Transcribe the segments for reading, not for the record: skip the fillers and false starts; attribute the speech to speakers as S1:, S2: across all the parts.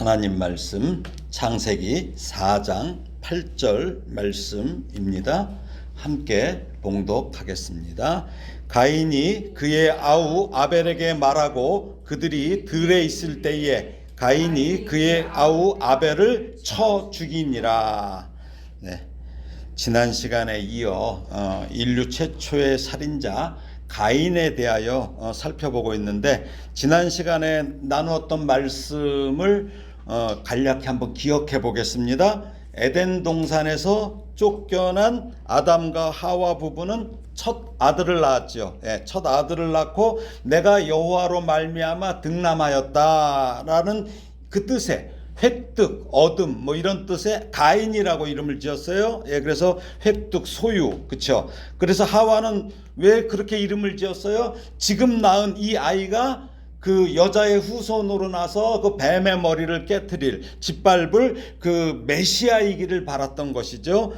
S1: 하나님 말씀 창세기 4장 8절 말씀입니다. 함께 봉독하겠습니다. 가인이 그의 아우 아벨에게 말하고 그들이 들에 있을 때에 가인이 그의 아우 아벨을 쳐 죽이니라. 네. 지난 시간에 이어 인류 최초의 살인자 가인에 대하여 살펴보고 있는데, 지난 시간에 나누었던 말씀을 간략히 한번 기억해 보겠습니다. 에덴 동산에서 쫓겨난 아담과 하와 부부는 첫 아들을 낳았죠. 첫 아들을 낳고 내가 여호와로 말미암아 등남하였다라는 그 뜻에 획득, 얻음 이런 뜻의 가인이라고 이름을 지었어요. 그래서 획득, 소유, 그렇죠. 그래서 하와는 왜 그렇게 이름을 지었어요? 지금 낳은 이 아이가 그 여자의 후손으로 나서 그 뱀의 머리를 깨트릴, 짓밟을 그 메시아이기를 바랐던 것이죠.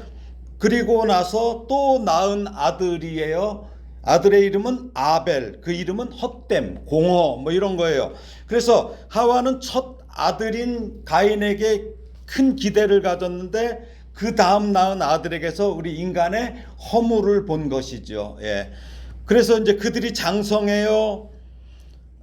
S1: 그리고 나서 또 낳은 아들이에요. 아들의 이름은 아벨, 그 이름은 헛됨, 공허 이런 거예요. 그래서 하와는 첫 아들인 가인에게 큰 기대를 가졌는데, 그 다음 낳은 아들에게서 우리 인간의 허물을 본 것이죠. 그래서 이제 그들이 장성해요.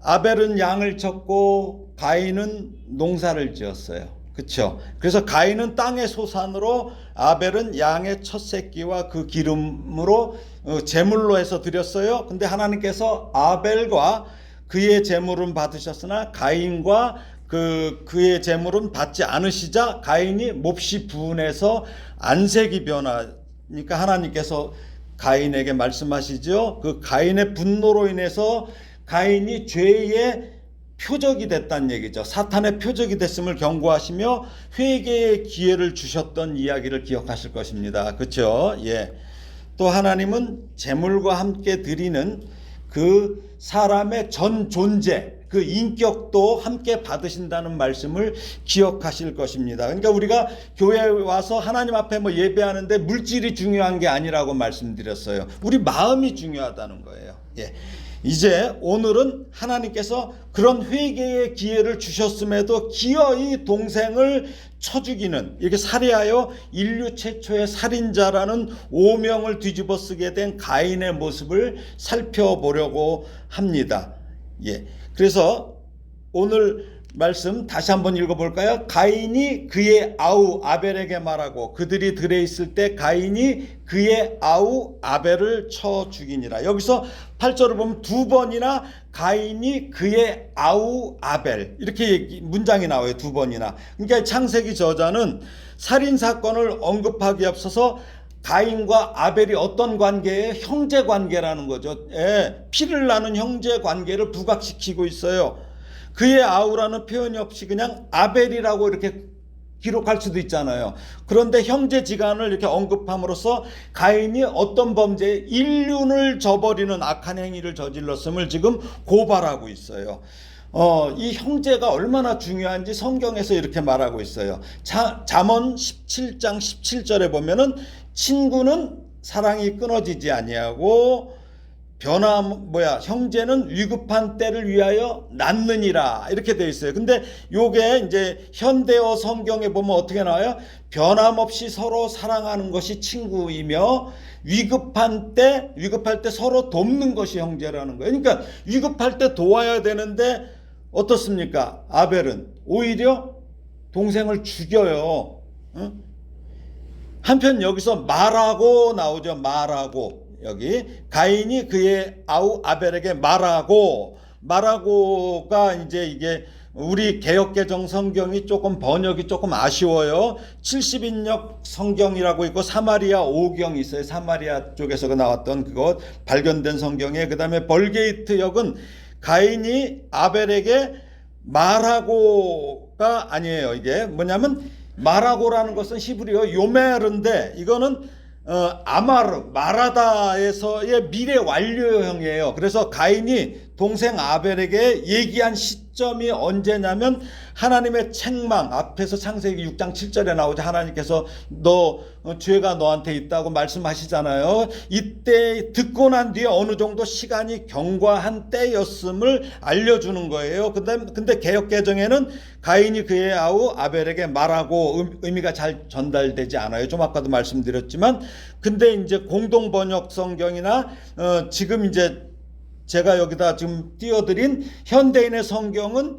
S1: 아벨은 양을 쳤고 가인은 농사를 지었어요. 그렇죠? 그래서 가인은 땅의 소산으로, 아벨은 양의 첫 새끼와 그 기름으로 제물로 해서 드렸어요. 근데 하나님께서 아벨과 그의 제물은 받으셨으나 가인과 그의 제물은 받지 않으시자 가인이 몹시 분해서 안색이 변하니까 하나님께서 가인에게 말씀하시죠. 그 가인의 분노로 인해서 가인이 죄의 표적이 됐다는 얘기죠. 사탄의 표적이 됐음을 경고하시며 회개의 기회를 주셨던 이야기를 기억하실 것입니다. 그렇죠? 또 하나님은 제물과 함께 드리는 그 사람의 전 존재, 그 인격도 함께 받으신다는 말씀을 기억하실 것입니다. 그러니까 우리가 교회에 와서 하나님 앞에 예배하는데 물질이 중요한 게 아니라고 말씀드렸어요. 우리 마음이 중요하다는 거예요. 이제 오늘은 하나님께서 그런 회개의 기회를 주셨음에도 기어이 동생을 쳐 죽이는, 이렇게 살해하여 인류 최초의 살인자라는 오명을 뒤집어 쓰게 된 가인의 모습을 살펴보려고 합니다. 그래서 오늘 말씀 다시 한번 읽어볼까요? 가인이 그의 아우 아벨에게 말하고 그들이 들에 있을 때 가인이 그의 아우 아벨을 쳐 죽이니라. 여기서 8절을 보면 두 번이나 가인이 그의 아우 아벨, 이렇게 문장이 나와요. 두 번이나. 그러니까 창세기 저자는 살인사건을 언급하기에 앞서서 가인과 아벨이 어떤 관계예요? 형제 관계라는 거죠. 피를 나눈 형제 관계를 부각시키고 있어요. 그의 아우라는 표현이 없이 그냥 아벨이라고 이렇게 기록할 수도 있잖아요. 그런데 형제지간을 이렇게 언급함으로써 가인이 어떤 범죄에 인륜을 저버리는 악한 행위를 저질렀음을 지금 고발하고 있어요. 이 형제가 얼마나 중요한지 성경에서 이렇게 말하고 있어요. 잠언 17장 17절에 보면은 친구는 사랑이 끊어지지 아니하고 형제는 위급한 때를 위하여 낳느니라, 이렇게 되어 있어요. 근데 요게 이제 현대어 성경에 보면 어떻게 나와요? 변함없이 서로 사랑하는 것이 친구이며 위급할 때 서로 돕는 것이 형제라는 거예요. 그러니까 위급할 때 도와야 되는데 어떻습니까? 아벨은 오히려 동생을 죽여요. 한편 여기서 말하고 나오죠. 말하고. 여기 가인이 그의 아우 아벨에게 말하고가 이제 이게 우리 개역개정 성경이 번역이 조금 아쉬워요. 70인역 성경이라고 있고 사마리아 5경이 있어요. 사마리아 쪽에서 나왔던 그것 발견된 성경에, 그 다음에 벌게이트 역은 가인이 아벨에게 말하고가 아니에요. 이게 뭐냐면 말하고라는 것은 히브리어 요메르인데 이거는 아마르, 마라다에서의 미래 완료형이에요. 그래서 가인이 동생 아벨에게 얘기한 시점이 언제냐면 하나님의 책망 앞에서 창세기 6장 7절에 나오죠. 하나님께서 너 죄가 너한테 있다고 말씀하시잖아요. 이때 듣고 난 뒤에 어느 정도 시간이 경과한 때였음을 알려주는 거예요. 근데 개역개정에는 가인이 그의 아우 아벨에게 말하고 의미가 잘 전달되지 않아요. 좀 아까도 말씀드렸지만 근데 이제 공동 번역 성경이나 지금 이제 제가 여기다 지금 띄워드린 현대인의 성경은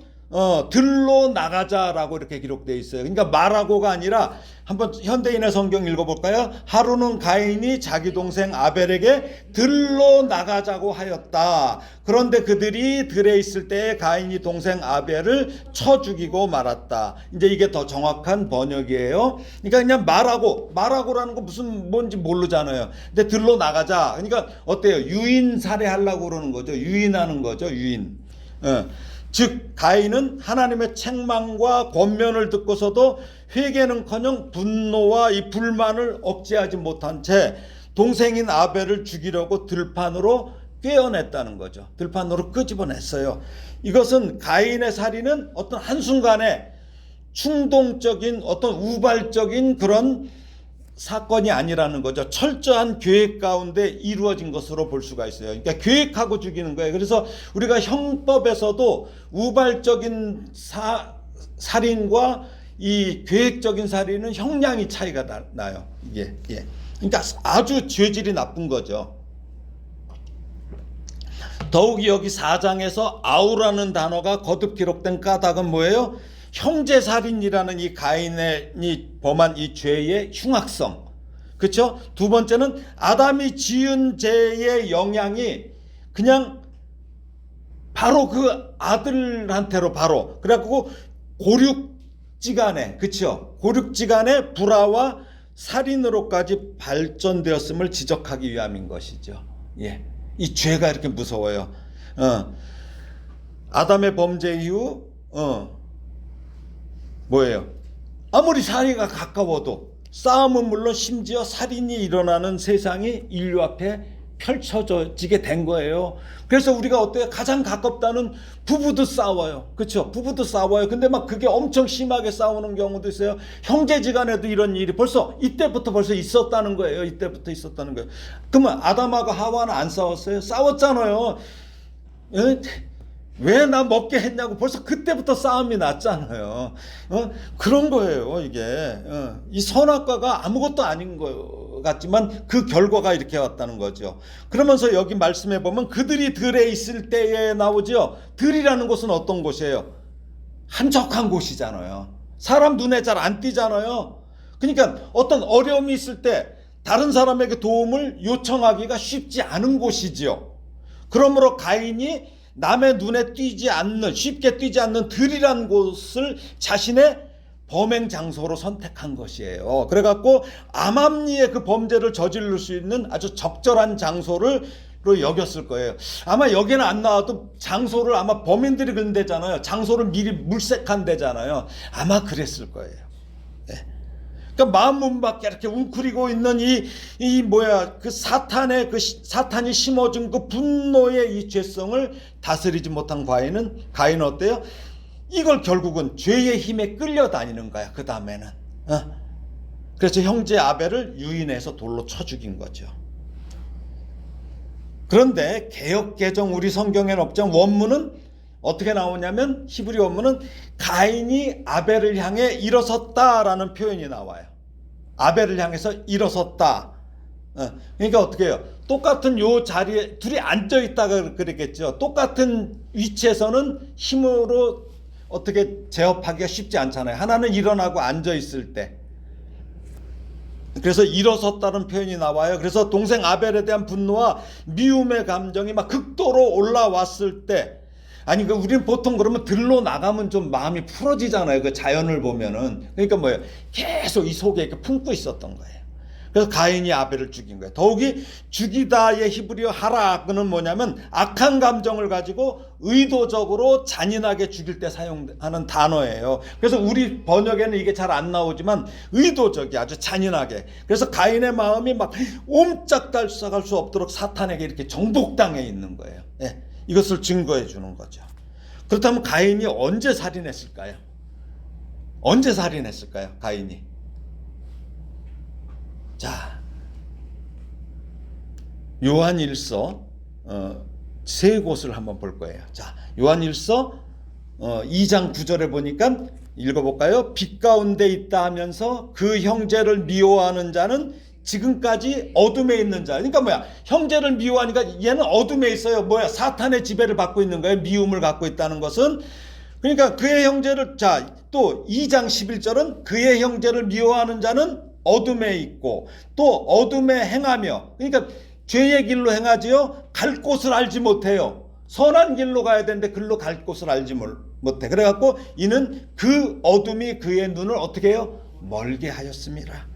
S1: 들로 나가자라고 이렇게 기록되어 있어요. 그러니까 말하고가 아니라 한번 현대인의 성경 읽어볼까요? 하루는 가인이 자기 동생 아벨에게 들로 나가자고 하였다. 그런데 그들이 들에 있을 때에 가인이 동생 아벨을 쳐 죽이고 말았다. 이제 이게 더 정확한 번역이에요. 그러니까 그냥 말하고라는 거 뭔지 모르잖아요. 근데 들로 나가자. 그러니까 어때요? 유인 살해하려고 그러는 거죠. 유인하는 거죠. 유인. 즉 가인은 하나님의 책망과 권면을 듣고서도 회개는커녕 분노와 이 불만을 억제하지 못한 채 동생인 아벨을 죽이려고 들판으로 꿰어냈다는 거죠. 들판으로 끄집어냈어요. 이것은 가인의 살인은 어떤 한순간에 충동적인 어떤 우발적인 그런 사건이 아니라는 거죠. 철저한 계획 가운데 이루어진 것으로 볼 수가 있어요. 그러니까 계획하고 죽이는 거예요. 그래서 우리가 형법에서도 우발적인 살인과 이 계획적인 살인은 형량이 차이가 나요. 이게 그러니까 아주 죄질이 나쁜 거죠. 더욱이 여기 4장에서 아우라는 단어가 거듭 기록된 까닭은 뭐예요? 형제살인이라는 이 가인이 범한 이 죄의 흉악성. 그렇죠? 두 번째는 아담이 지은 죄의 영향이 그냥 바로 그 아들한테로 바로 그래갖고 고륙지간에 그렇죠? 고륙지간에 불화와 살인으로까지 발전되었음을 지적하기 위함인 것이죠. 예, 이 죄가 이렇게 무서워요. 아담의 범죄 이후 뭐예요? 아무리 사이가 가까워도 싸움은 물론 심지어 살인이 일어나는 세상이 인류 앞에 펼쳐지게 된 거예요. 그래서 우리가 어때요? 가장 가깝다는 부부도 싸워요. 그렇죠? 부부도 싸워요. 근데 막 그게 엄청 심하게 싸우는 경우도 있어요. 형제지간에도 이런 일이 이때부터 벌써 있었다는 거예요. 이때부터 있었다는 거예요. 그러면 아담하고 하와는 안 싸웠어요? 싸웠잖아요. 왜 나 먹게 했냐고 벌써 그때부터 싸움이 났잖아요. 그런 거예요. 이게 이 선악과가 아무것도 아닌 것 같지만 그 결과가 이렇게 왔다는 거죠. 그러면서 여기 말씀해 보면 그들이 들에 있을 때에 나오죠. 들이라는 곳은 어떤 곳이에요? 한적한 곳이잖아요. 사람 눈에 잘 안 띄잖아요. 그러니까 어떤 어려움이 있을 때 다른 사람에게 도움을 요청하기가 쉽지 않은 곳이지요. 그러므로 가인이 남의 눈에 쉽게 띄지 않는 들이란 곳을 자신의 범행 장소로 선택한 것이에요. 그래갖고 암암리에 그 범죄를 저지를 수 있는 아주 적절한 장소로 여겼을 거예요. 아마 여기는 안 나와도 장소를 아마 범인들이 그런 데잖아요. 장소를 미리 물색한 데잖아요. 아마 그랬을 거예요. 네. 그러니까 마음 문 밖에 이렇게 웅크리고 있는 사탄이 심어준 그 분노의 이 죄성을 다스리지 못한 가인은 어때요? 이걸 결국은 죄의 힘에 끌려다니는 거야. 그 다음에는. 그래서 형제 아벨을 유인해서 돌로 쳐 죽인 거죠. 그런데 개역개정 우리 성경에는 없지만 원문은 어떻게 나오냐면 히브리 원문은 가인이 아벨을 향해 일어섰다라는 표현이 나와요. 아벨을 향해서 일어섰다. 그러니까 어떻게 해요? 똑같은 요 자리에 둘이 앉아있다가 그랬겠죠. 똑같은 위치에서는 힘으로 어떻게 제압하기가 쉽지 않잖아요. 하나는 일어나고 앉아있을 때. 그래서 일어섰다는 표현이 나와요. 그래서 동생 아벨에 대한 분노와 미움의 감정이 막 극도로 올라왔을 때 우리는 보통 그러면 들로 나가면 좀 마음이 풀어지잖아요. 그 자연을 보면은. 그러니까 뭐예요? 계속 이 속에 이렇게 품고 있었던 거예요. 그래서 가인이 아벨을 죽인 거예요. 더욱이 죽이다의 히브리어 하락은 뭐냐면 악한 감정을 가지고 의도적으로 잔인하게 죽일 때 사용하는 단어예요. 그래서 우리 번역에는 이게 잘 안 나오지만 의도적이 아주 잔인하게. 그래서 가인의 마음이 막 옴짝달싹할 수 없도록 사탄에게 이렇게 정복당해 있는 거예요. 예. 이것을 증거해 주는 거죠. 그렇다면 가인이 언제 살인했을까요? 언제 살인했을까요? 가인이. 자, 요한일서 세 곳을 한번 볼 거예요. 자, 요한일서 2장 9절에 보니까 읽어볼까요? 빛 가운데 있다 하면서 그 형제를 미워하는 자는 지금까지 어둠에 있는 자. 그러니까 뭐야? 형제를 미워하니까 얘는 어둠에 있어요. 뭐야? 사탄의 지배를 받고 있는 거예요. 미움을 갖고 있다는 것은. 그러니까 그의 형제를, 자, 또 2장 11절은 그의 형제를 미워하는 자는 어둠에 있고 또 어둠에 행하며, 그러니까 죄의 길로 행하지요. 갈 곳을 알지 못해요. 선한 길로 가야 되는데 글로 갈 곳을 알지 못해. 그래갖고 이는 그 어둠이 그의 눈을 어떻게 해요? 멀게 하였습니다.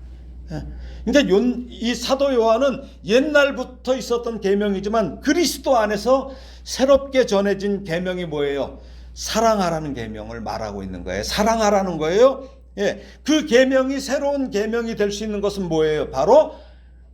S1: 그러니까 이 사도 요한은 옛날부터 있었던 계명이지만 그리스도 안에서 새롭게 전해진 계명이 뭐예요? 사랑하라는 계명을 말하고 있는 거예요. 사랑하라는 거예요. 예, 그 계명이 새로운 계명이 될 수 있는 것은 뭐예요? 바로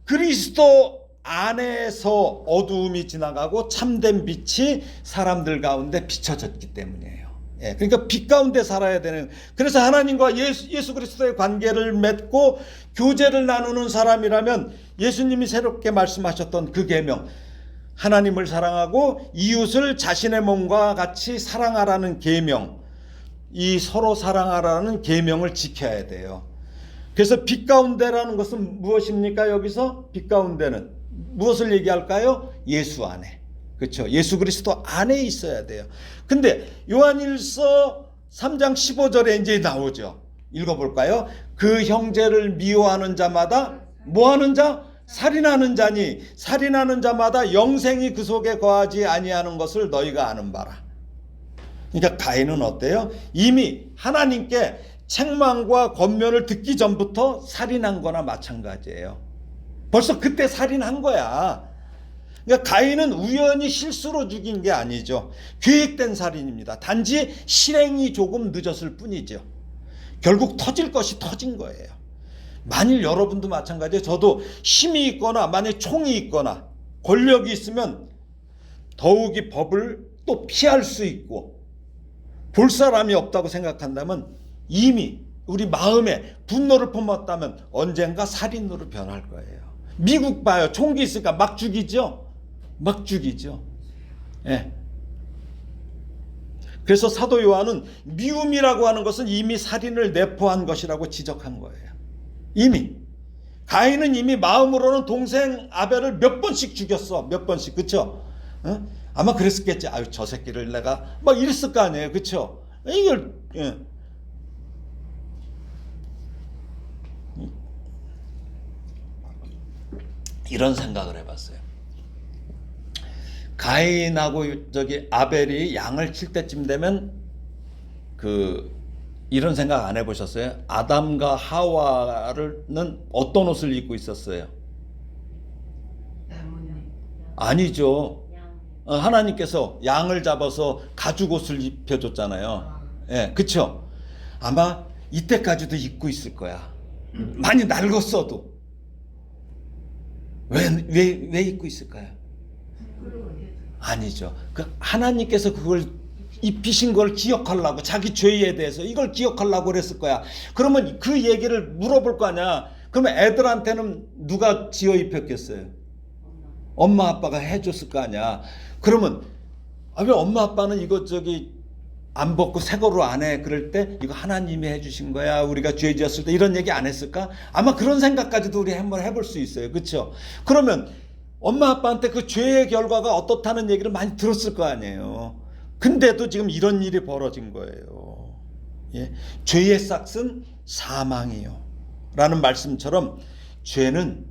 S1: 그리스도 안에서 어두움이 지나가고 참된 빛이 사람들 가운데 비춰졌기 때문이에요. 예, 그러니까 빛 가운데 살아야 되는. 그래서 하나님과 예수 그리스도의 관계를 맺고 교제를 나누는 사람이라면 예수님이 새롭게 말씀하셨던 그 계명, 하나님을 사랑하고 이웃을 자신의 몸과 같이 사랑하라는 계명, 이 서로 사랑하라는 계명을 지켜야 돼요. 그래서 빛 가운데라는 것은 무엇입니까? 여기서 빛 가운데는 무엇을 얘기할까요? 예수 안에. 그렇죠. 예수 그리스도 안에 있어야 돼요. 근데 요한일서 3장 15절에 이제 나오죠. 읽어볼까요? 그 형제를 미워하는 자마다 뭐하는 자? 살인하는 자니 살인하는 자마다 영생이 그 속에 거하지 아니하는 것을 너희가 아는 바라. 그러니까 가인은 어때요? 이미 하나님께 책망과 권면을 듣기 전부터 살인한 거나 마찬가지예요. 벌써 그때 살인한 거야. 그러니까 가인은 우연히 실수로 죽인 게 아니죠. 계획된 살인입니다. 단지 실행이 조금 늦었을 뿐이죠. 결국 터질 것이 터진 거예요. 만일 여러분도 마찬가지예요. 저도 힘이 있거나 만약 총이 있거나 권력이 있으면 더욱이 법을 또 피할 수 있고 볼 사람이 없다고 생각한다면 이미 우리 마음에 분노를 품었다면 언젠가 살인으로 변할 거예요. 미국 봐요. 총기 있으니까 막 죽이죠. 막 죽이죠. 예. 그래서 사도 요한은 미움이라고 하는 것은 이미 살인을 내포한 것이라고 지적한 거예요. 이미 가인은 이미 마음으로는 동생 아벨을 몇 번씩 죽였어. 몇 번씩. 그렇죠? 어? 아마 그랬었겠지. 아유, 저 새끼를 내가 막 이랬을 거 아니에요. 그렇죠? 이걸 예. 이런 생각을 해봤어요. 가인하고 저기 아벨이 양을 칠 때쯤 되면 이런 생각 안 해보셨어요? 아담과 하와는 어떤 옷을 입고 있었어요? 아니죠. 하나님께서 양을 잡아서 가죽 옷을 입혀줬잖아요. 예, 그쵸? 아마 이때까지도 입고 있을 거야. 많이 낡았어도. 왜 입고 있을까요? 아니죠. 하나님께서 그걸 입히신 걸 기억하려고, 자기 죄에 대해서 이걸 기억하려고 그랬을 거야. 그러면 그 얘기를 물어볼 거 아니야. 그러면 애들한테는 누가 지어 입혔겠어요? 엄마 아빠가 해줬을 거 아니야. 그러면 왜 엄마 아빠는 이거 안 벗고 새 거로 안 해? 그럴 때 이거 하나님이 해주신 거야. 우리가 죄 지었을 때 이런 얘기 안 했을까? 아마 그런 생각까지도 우리 한번 해볼 수 있어요. 그렇죠? 그러면 엄마 아빠한테 그 죄의 결과가 어떻다는 얘기를 많이 들었을 거 아니에요. 근데도 지금 이런 일이 벌어진 거예요. 예? 죄의 싹은 사망이요 라는 말씀처럼 죄는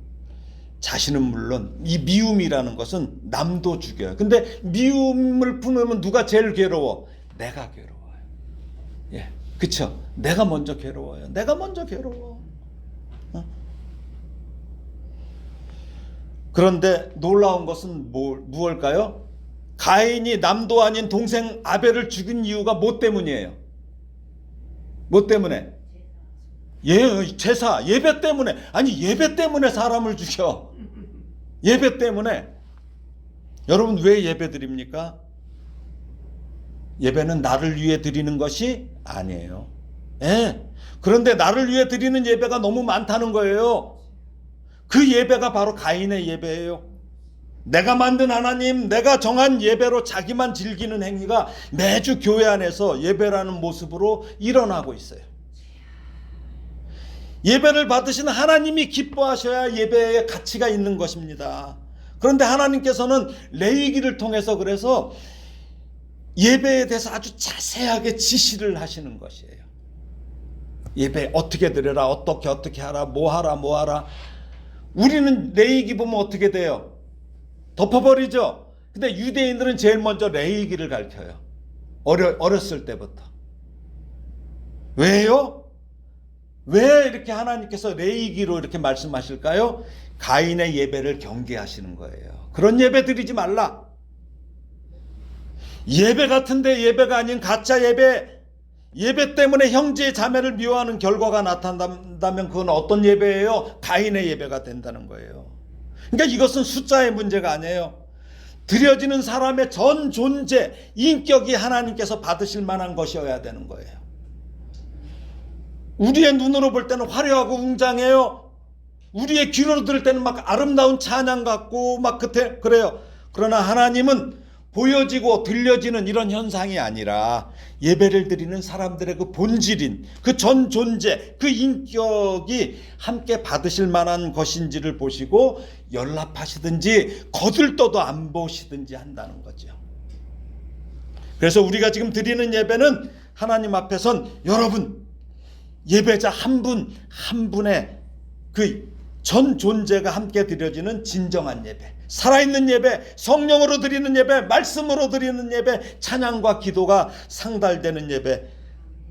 S1: 자신은 물론 이 미움이라는 것은 남도 죽여요. 근데 미움을 품으면 누가 제일 괴로워? 내가 괴로워요. 예, 그쵸? 내가 먼저 괴로워요. 내가 먼저 괴로워. 그런데 놀라운 것은 무엇일까요? 가인이 남도 아닌 동생 아벨을 죽인 이유가 뭐 때문이에요? 뭐 때문에? 제사, 예배 때문에. 아니, 예배 때문에 사람을 죽여. 예배 때문에. 여러분 왜 예배 드립니까? 예배는 나를 위해 드리는 것이 아니에요. 예. 그런데 나를 위해 드리는 예배가 너무 많다는 거예요. 그 예배가 바로 가인의 예배예요. 내가 만든 하나님, 내가 정한 예배로 자기만 즐기는 행위가 매주 교회 안에서 예배라는 모습으로 일어나고 있어요. 예배를 받으신 하나님이 기뻐하셔야 예배의 가치가 있는 것입니다. 그런데 하나님께서는 레위기를 통해서 그래서 예배에 대해서 아주 자세하게 지시를 하시는 것이에요. 예배 어떻게 드려라, 어떻게 하라, 뭐 하라. 우리는 레위기 보면 어떻게 돼요? 덮어버리죠. 근데 유대인들은 제일 먼저 레위기를 가르쳐요. 어렸을 때부터. 왜요? 왜 이렇게 하나님께서 레위기로 이렇게 말씀하실까요? 가인의 예배를 경계하시는 거예요. 그런 예배 드리지 말라. 예배 같은데 예배가 아닌 가짜 예배 때문에 형제 자매를 미워하는 결과가 나타난다면 그건 어떤 예배예요? 가인의 예배가 된다는 거예요. 그러니까 이것은 숫자의 문제가 아니에요. 드려지는 사람의 전 존재, 인격이 하나님께서 받으실 만한 것이어야 되는 거예요. 우리의 눈으로 볼 때는 화려하고 웅장해요. 우리의 귀로 들을 때는 막 아름다운 찬양 같고 막 그래요. 그러나 하나님은 보여지고 들려지는 이런 현상이 아니라 예배를 드리는 사람들의 그 본질인 그 전 존재, 그 인격이 함께 받으실 만한 것인지를 보시고 연락하시든지 거들떠도 안 보시든지 한다는 거죠. 그래서 우리가 지금 드리는 예배는 하나님 앞에선 여러분 예배자 한 분 한 분의 그 전 존재가 함께 드려지는 진정한 예배, 살아있는 예배, 성령으로 드리는 예배, 말씀으로 드리는 예배, 찬양과 기도가 상달되는 예배,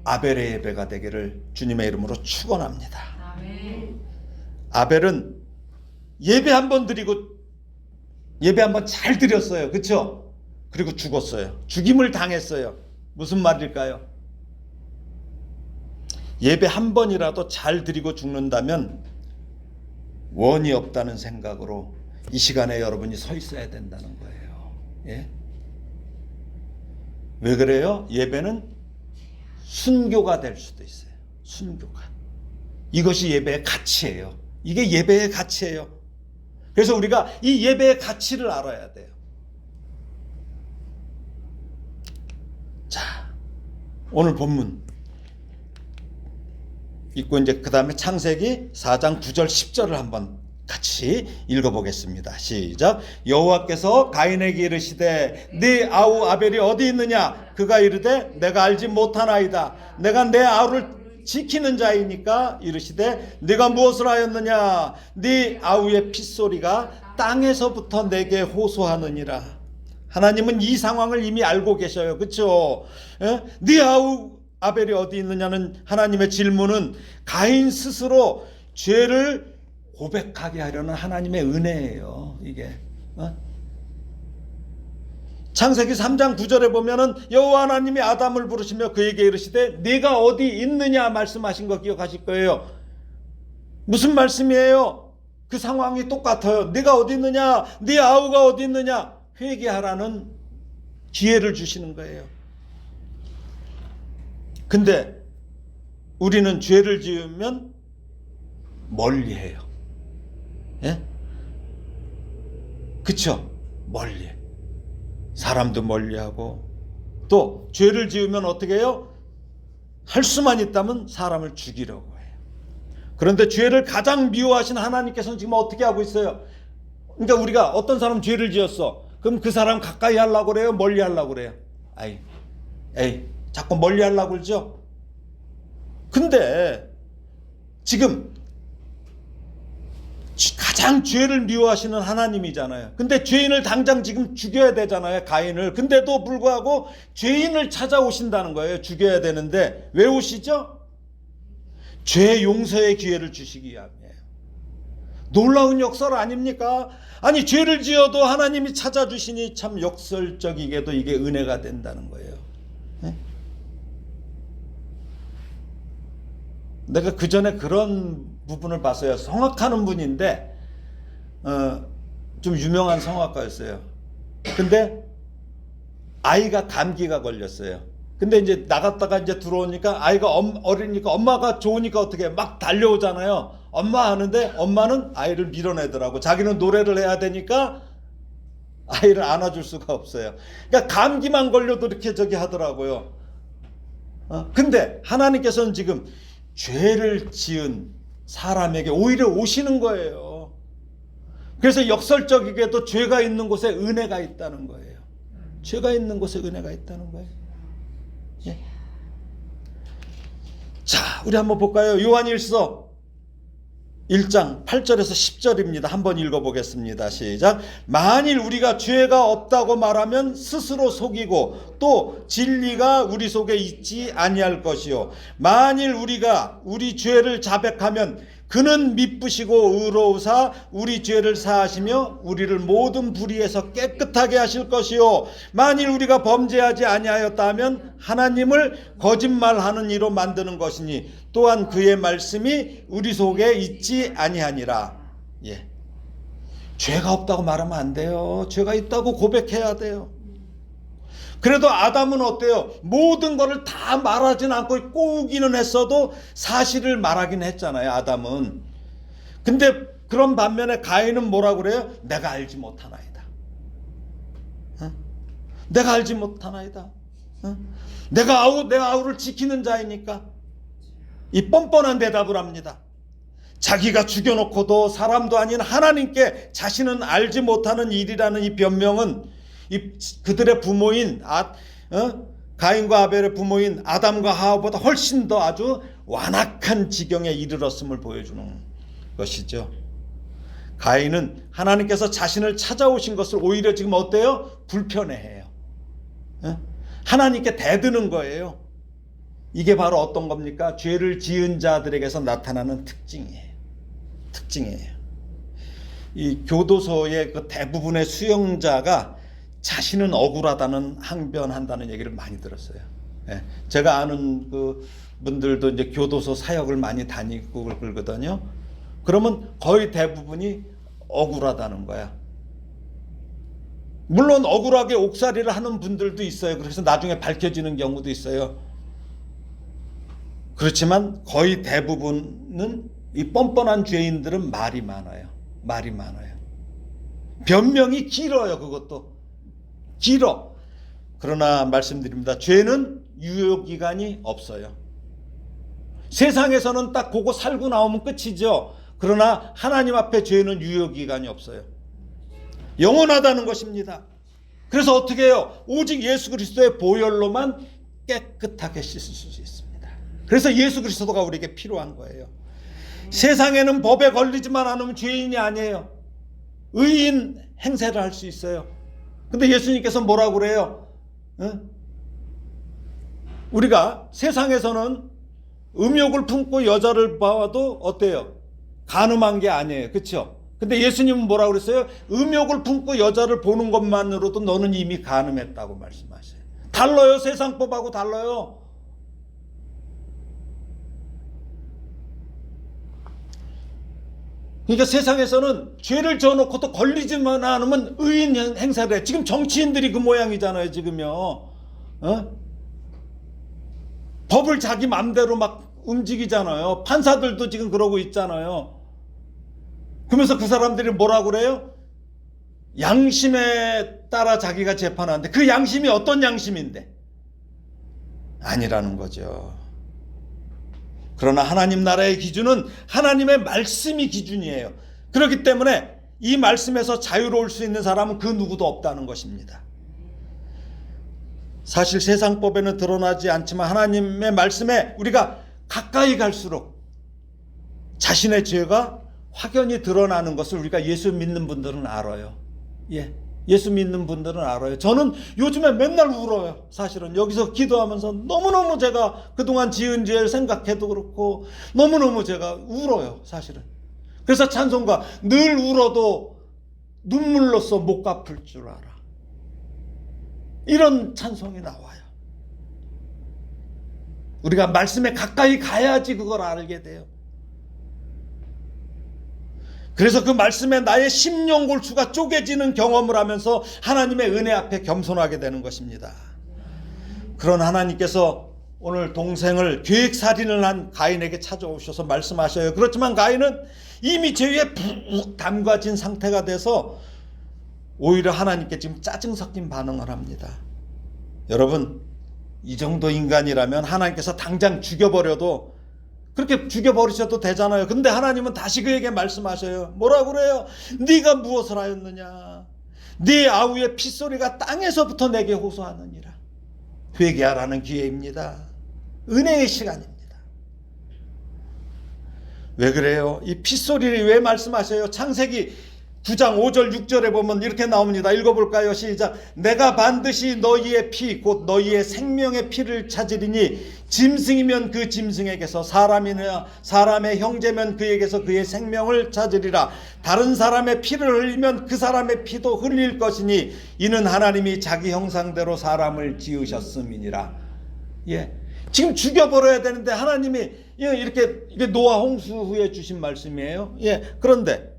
S1: 아벨의 예배가 되기를 주님의 이름으로 축원합니다. 아멘. 아벨은 예배 한번 드리고 예배 한번 잘 드렸어요. 그렇죠? 그리고 죽었어요. 죽임을 당했어요. 무슨 말일까요? 예배 한 번이라도 잘 드리고 죽는다면 원이 없다는 생각으로 이 시간에 여러분이 서 있어야 된다는 거예요. 예? 왜 그래요? 예배는 순교가 될 수도 있어요. 순교가. 이것이 예배의 가치예요. 이게 예배의 가치예요. 그래서 우리가 이 예배의 가치를 알아야 돼요. 자, 오늘 본문 읽고 이제 그 다음에 창세기 4장 9절 10절을 한번 같이 읽어보겠습니다. 시작. 여호와께서 가인에게 이르시되 네 아우 아벨이 어디 있느냐? 그가 이르되 내가 알지 못하나이다. 내가 내 아우를 지키는 자이니까 이르시되 네가 무엇을 하였느냐? 네 아우의 핏소리가 땅에서부터 내게 호소하느니라. 하나님은 이 상황을 이미 알고 계셔요. 그렇죠? 네 아우 아벨이 어디 있느냐는 하나님의 질문은 가인 스스로 죄를 고백하게 하려는 하나님의 은혜예요. 이게 창세기 3장 9절에 보면은 여호와 하나님이 아담을 부르시며 그에게 이르시되 네가 어디 있느냐 말씀하신 거 기억하실 거예요. 무슨 말씀이에요? 그 상황이 똑같아요. 네가 어디 있느냐, 네 아우가 어디 있느냐 회개하라는 기회를 주시는 거예요. 근데 우리는 죄를 지으면 멀리해요. 예? 그쵸? 멀리. 사람도 멀리하고 또 죄를 지으면 어떻게 해요? 할 수만 있다면 사람을 죽이려고 해요. 그런데 죄를 가장 미워하신 하나님께서는 지금 어떻게 하고 있어요? 그러니까 우리가 어떤 사람 죄를 지었어. 그럼 그 사람 가까이 하려고 그래요? 멀리 하려고 그래요? 에이. 자꾸 멀리 하려고 그러죠? 근데 지금 가장 죄를 미워하시는 하나님이잖아요. 근데 죄인을 당장 지금 죽여야 되잖아요. 가인을. 근데도 불구하고 죄인을 찾아오신다는 거예요. 죽여야 되는데 왜 오시죠? 죄 용서의 기회를 주시기 위함이에요. 놀라운 역사 아닙니까? 아니 죄를 지어도 하나님이 찾아주시니 참 역설적이게도 이게 은혜가 된다는 거예요. 내가 그 전에 그런 부분을 봤어요. 성악하는 분인데 좀 유명한 성악가였어요. 근데 아이가 감기가 걸렸어요. 근데 이제 나갔다가 이제 들어오니까 아이가 어리니까 엄마가 좋으니까 어떻게 막 달려오잖아요. 엄마 하는데 엄마는 아이를 밀어내더라고. 자기는 노래를 해야 되니까 아이를 안아줄 수가 없어요. 그러니까 감기만 걸려도 이렇게 저기 하더라고요. 근데 하나님께서는 지금 죄를 지은 사람에게 오히려 오시는 거예요. 그래서 역설적이게도 죄가 있는 곳에 은혜가 있다는 거예요. 죄가 있는 곳에 은혜가 있다는 거예요. 예. 자, 우리 한번 볼까요? 요한일서 1장 8절에서 10절입니다. 한번 읽어보겠습니다. 시작. 만일 우리가 죄가 없다고 말하면 스스로 속이고 또 진리가 우리 속에 있지 아니할 것이요. 만일 우리가 우리 죄를 자백하면 그는 미쁘시고 의로우사 우리 죄를 사하시며 우리를 모든 불의에서 깨끗하게 하실 것이요. 만일 우리가 범죄하지 아니하였다 하면 하나님을 거짓말하는 이로 만드는 것이니 또한 그의 말씀이 우리 속에 있지 아니하니라. 예. 죄가 없다고 말하면 안 돼요. 죄가 있다고 고백해야 돼요. 그래도 아담은 어때요? 모든 것을 다 말하진 않고 꼬우기는 했어도 사실을 말하긴 했잖아요, 아담은. 근데 그런 반면에 가인은 뭐라고 그래요? 내가 알지 못하나이다. 내가 알지 못하나이다. 내가 아우를 지키는 자이니까. 이 뻔뻔한 대답을 합니다. 자기가 죽여놓고도 사람도 아닌 하나님께 자신은 알지 못하는 일이라는 이 변명은 그들의 부모인 가인과 아벨의 부모인 아담과 하와보다 훨씬 더 아주 완악한 지경에 이르렀음을 보여주는 것이죠. 가인은 하나님께서 자신을 찾아오신 것을 오히려 지금 어때요? 불편해해요. 하나님께 대드는 거예요. 이게 바로 어떤 겁니까? 죄를 지은 자들에게서 나타나는 특징이에요. 이 교도소의 그 대부분의 수용자가 자신은 억울하다는 항변한다는 얘기를 많이 들었어요. 예. 제가 아는 그 분들도 이제 교도소 사역을 많이 다니고 그러거든요. 그러면 거의 대부분이 억울하다는 거야. 물론 억울하게 옥살이를 하는 분들도 있어요. 그래서 나중에 밝혀지는 경우도 있어요. 그렇지만 거의 대부분은 이 뻔뻔한 죄인들은 말이 많아요. 변명이 길어요. 그것도 길어. 그러나 말씀드립니다. 죄는 유효기간이 없어요. 세상에서는 딱 그거 살고 나오면 끝이죠. 그러나 하나님 앞에 죄는 유효기간이 없어요. 영원하다는 것입니다. 그래서 어떻게 해요? 오직 예수 그리스도의 보혈로만 깨끗하게 씻을 수 있습니다. 그래서 예수 그리스도가 우리에게 필요한 거예요. 세상에는 법에 걸리지만 않으면 죄인이 아니에요. 의인 행세를 할 수 있어요. 근데 예수님께서 뭐라고 그래요? 우리가 세상에서는 음욕을 품고 여자를 봐도 어때요? 간음한 게 아니에요. 그렇죠? 근데 예수님은 뭐라고 그랬어요? 음욕을 품고 여자를 보는 것만으로도 너는 이미 간음했다고 말씀하셔요. 달라요. 세상법하고 달라요. 그러니까 세상에서는 죄를 져놓고도 걸리지만 않으면 의인 행사를 해. 지금 정치인들이 그 모양이잖아요. 지금요. 법을 자기 맘대로 막 움직이잖아요. 판사들도 지금 그러고 있잖아요. 그러면서 그 사람들이 뭐라고 그래요? 양심에 따라 자기가 재판하는데 그 양심이 어떤 양심인데? 아니라는 거죠. 그러나 하나님 나라의 기준은 하나님의 말씀이 기준이에요. 그렇기 때문에 이 말씀에서 자유로울 수 있는 사람은 그 누구도 없다는 것입니다. 사실 세상법에는 드러나지 않지만 하나님의 말씀에 우리가 가까이 갈수록 자신의 죄가 확연히 드러나는 것을 우리가 예수 믿는 분들은 알아요. 예. 예수 믿는 분들은 알아요. 저는 요즘에 맨날 울어요. 사실은 여기서 기도하면서 너무너무 제가 그동안 지은 죄를 생각해도 그렇고 너무너무 제가 울어요. 사실은. 그래서 찬송가 늘 울어도 눈물로써 못 갚을 줄 알아. 이런 찬송이 나와요. 우리가 말씀에 가까이 가야지 그걸 알게 돼요. 그래서 그 말씀에 나의 심령골수가 쪼개지는 경험을 하면서 하나님의 은혜 앞에 겸손하게 되는 것입니다. 그런 하나님께서 오늘 동생을 계획살인을 한 가인에게 찾아오셔서 말씀하셔요. 그렇지만 가인은 이미 죄에 푹 담가진 상태가 돼서 오히려 하나님께 지금 짜증 섞인 반응을 합니다. 여러분, 이 정도 인간이라면 하나님께서 당장 죽여버려도 그렇게 죽여버리셔도 되잖아요. 근데 하나님은 다시 그에게 말씀하셔요. 뭐라고 그래요? 네가 무엇을 하였느냐? 네 아우의 핏소리가 땅에서부터 내게 호소하느니라. 회개하라는 기회입니다. 은혜의 시간입니다. 왜 그래요? 이 핏소리를 왜 말씀하셔요? 창세기 9장 5절 6절에 보면 이렇게 나옵니다. 읽어볼까요? 시작. 내가 반드시 너희의 피 곧 너희의 생명의 피를 찾으리니 짐승이면 그 짐승에게서 사람이나 사람의 형제면 그에게서 그의 생명을 찾으리라. 다른 사람의 피를 흘리면 그 사람의 피도 흘릴 것이니 이는 하나님이 자기 형상대로 사람을 지으셨음이니라. 예, 지금 죽여버려야 되는데 하나님이 이게 노아 홍수 후에 주신 말씀이에요. 예, 그런데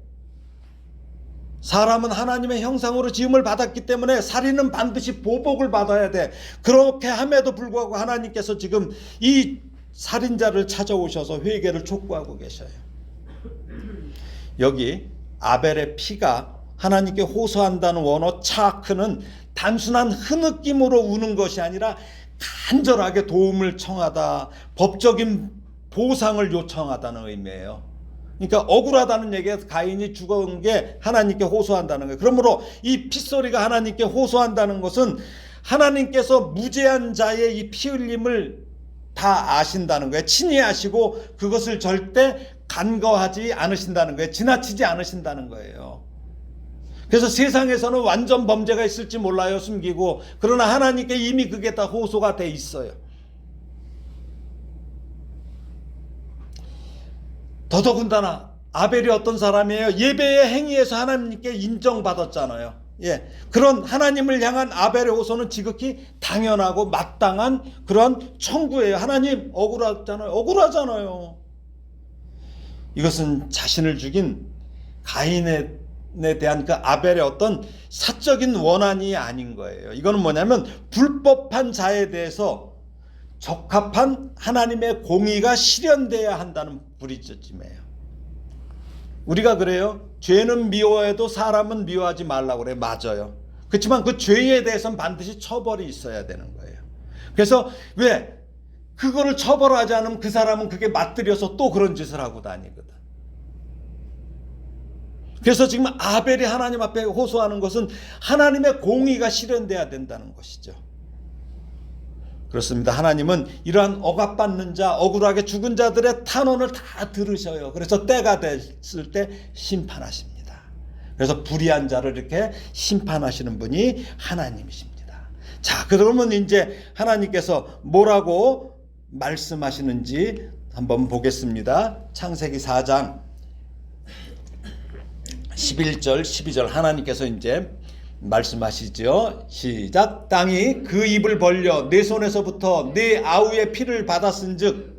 S1: 사람은 하나님의 형상으로 지음을 받았기 때문에 살인은 반드시 보복을 받아야 돼. 그렇게 함에도 불구하고 하나님께서 지금 이 살인자를 찾아오셔서 회개를 촉구하고 계셔요. 여기 아벨의 피가 하나님께 호소한다는 원어 차크는 단순한 흐느낌으로 우는 것이 아니라 간절하게 도움을 청하다, 법적인 보상을 요청하다는 의미예요. 그러니까 억울하다는 얘기가 가인이 죽은 게 하나님께 호소한다는 거예요. 그러므로 이 핏소리가 하나님께 호소한다는 것은 하나님께서 무죄한 자의 이 피 흘림을 다 아신다는 거예요. 친히 아시고 그것을 절대 간과하지 않으신다는 거예요. 지나치지 않으신다는 거예요. 그래서 세상에서는 완전 범죄가 있을지 몰라요. 숨기고. 그러나 하나님께 이미 그게 다 호소가 돼 있어요. 더더군다나 아벨이 어떤 사람이에요? 예배의 행위에서 하나님께 인정받았잖아요. 예, 그런 하나님을 향한 아벨의 호소는 지극히 당연하고 마땅한 그런 청구예요. 하나님 억울하잖아요. 이것은 자신을 죽인 가인에 대한 그 아벨의 어떤 사적인 원한이 아닌 거예요. 이거는 뭐냐면 불법한 자에 대해서 적합한 하나님의 공의가 실현돼야 한다는 부르짖음이에요. 우리가 그래요. 죄는 미워해도 사람은 미워하지 말라고 그래요. 맞아요. 그렇지만 그 죄에 대해서는 반드시 처벌이 있어야 되는 거예요. 그래서 왜 그거를 처벌하지 않으면 그 사람은 그게 맞들여서 또 그런 짓을 하고 다니거든. 그래서 지금 아벨이 하나님 앞에 호소하는 것은 하나님의 공의가 실현돼야 된다는 것이죠. 그렇습니다. 하나님은 이러한 억압받는 자, 억울하게 죽은 자들의 탄원을 다 들으셔요. 그래서 때가 됐을 때 심판하십니다. 그래서 불의한 자를 이렇게 심판하시는 분이 하나님이십니다. 자, 그러면 이제 하나님께서 뭐라고 말씀하시는지 한번 보겠습니다. 창세기 4장 11절 12절 하나님께서 이제 말씀하시죠. 시작. 땅이 그 입을 벌려 내 손에서부터 내 아우의 피를 받았은즉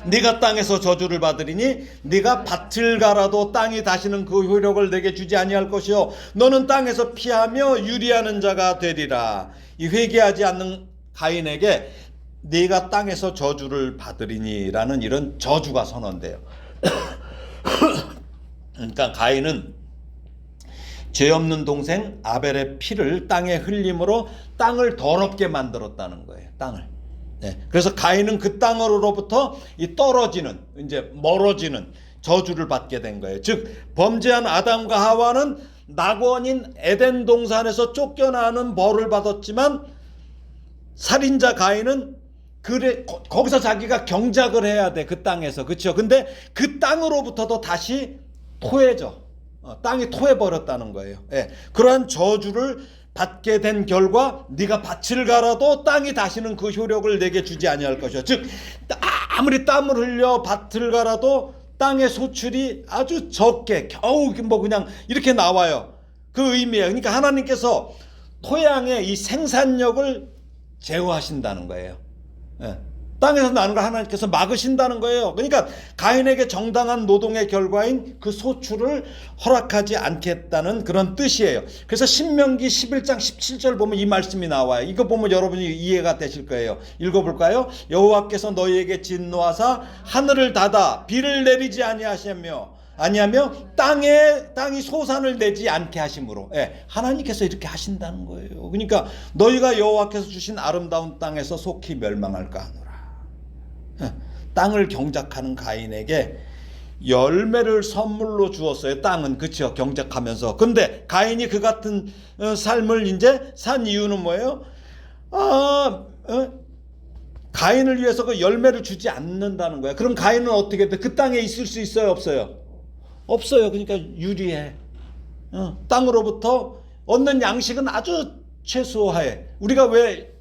S1: 네가 땅에서 저주를 받으리니 네가 밭을 갈아도 땅이 다시는 그 효력을 내게 주지 아니할 것이요 너는 땅에서 피하며 유리하는 자가 되리라. 이 회개하지 않는 가인에게 네가 땅에서 저주를 받으리니라는 이런 저주가 선언돼요. 그러니까 가인은 죄 없는 동생 아벨의 피를 땅에 흘림으로 땅을 더럽게 만들었다는 거예요. 땅을. 네. 그래서 가인은 그 땅으로부터 이 떨어지는 이제 멀어지는 저주를 받게 된 거예요. 즉 범죄한 아담과 하와는 낙원인 에덴 동산에서 쫓겨나는 벌을 받았지만 살인자 가인은 그래 거기서 자기가 경작을 해야 돼. 그 땅에서. 그렇죠? 근데 그 땅으로부터도 다시 토해져. 땅이 토해버렸다는 거예요. 예. 그러한 저주를 받게 된 결과 네가 밭을 갈아도 땅이 다시는 그 효력을 내게 주지 아니할 것이요. 즉 아무리 땀을 흘려 밭을 갈아도 땅의 소출이 아주 적게 겨우 뭐 그냥 이렇게 나와요. 그 의미예요. 그러니까 하나님께서 토양의 이 생산력을 제어하신다는 거예요. 예. 땅에서 나는 걸 하나님께서 막으신다는 거예요. 그러니까 가인에게 정당한 노동의 결과인 그 소출을 허락하지 않겠다는 그런 뜻이에요. 그래서 신명기 11장 17절 보면 이 말씀이 나와요. 이거 보면 여러분이 이해가 되실 거예요. 읽어볼까요? 여호와께서 너희에게 진노하사 하늘을 닫아 비를 내리지 아니하며 땅이 소산을 내지 않게 하심으로, 하나님께서 이렇게 하신다는 거예요. 그러니까 너희가 여호와께서 주신 아름다운 땅에서 속히 멸망할까 하노라. 땅을 경작하는 가인에게 열매를 선물로 주었어요. 땅은, 그렇죠, 경작하면서. 근데 가인이 그 같은 삶을 이제 산 이유는 뭐예요? 가인을 위해서 그 열매를 주지 않는다는 거야. 그럼 가인은 어떻게 돼? 그 땅에 있을 수 있어요, 없어요? 없어요. 그러니까 유리해. 땅으로부터 얻는 양식은 아주 최소화해. 우리가 왜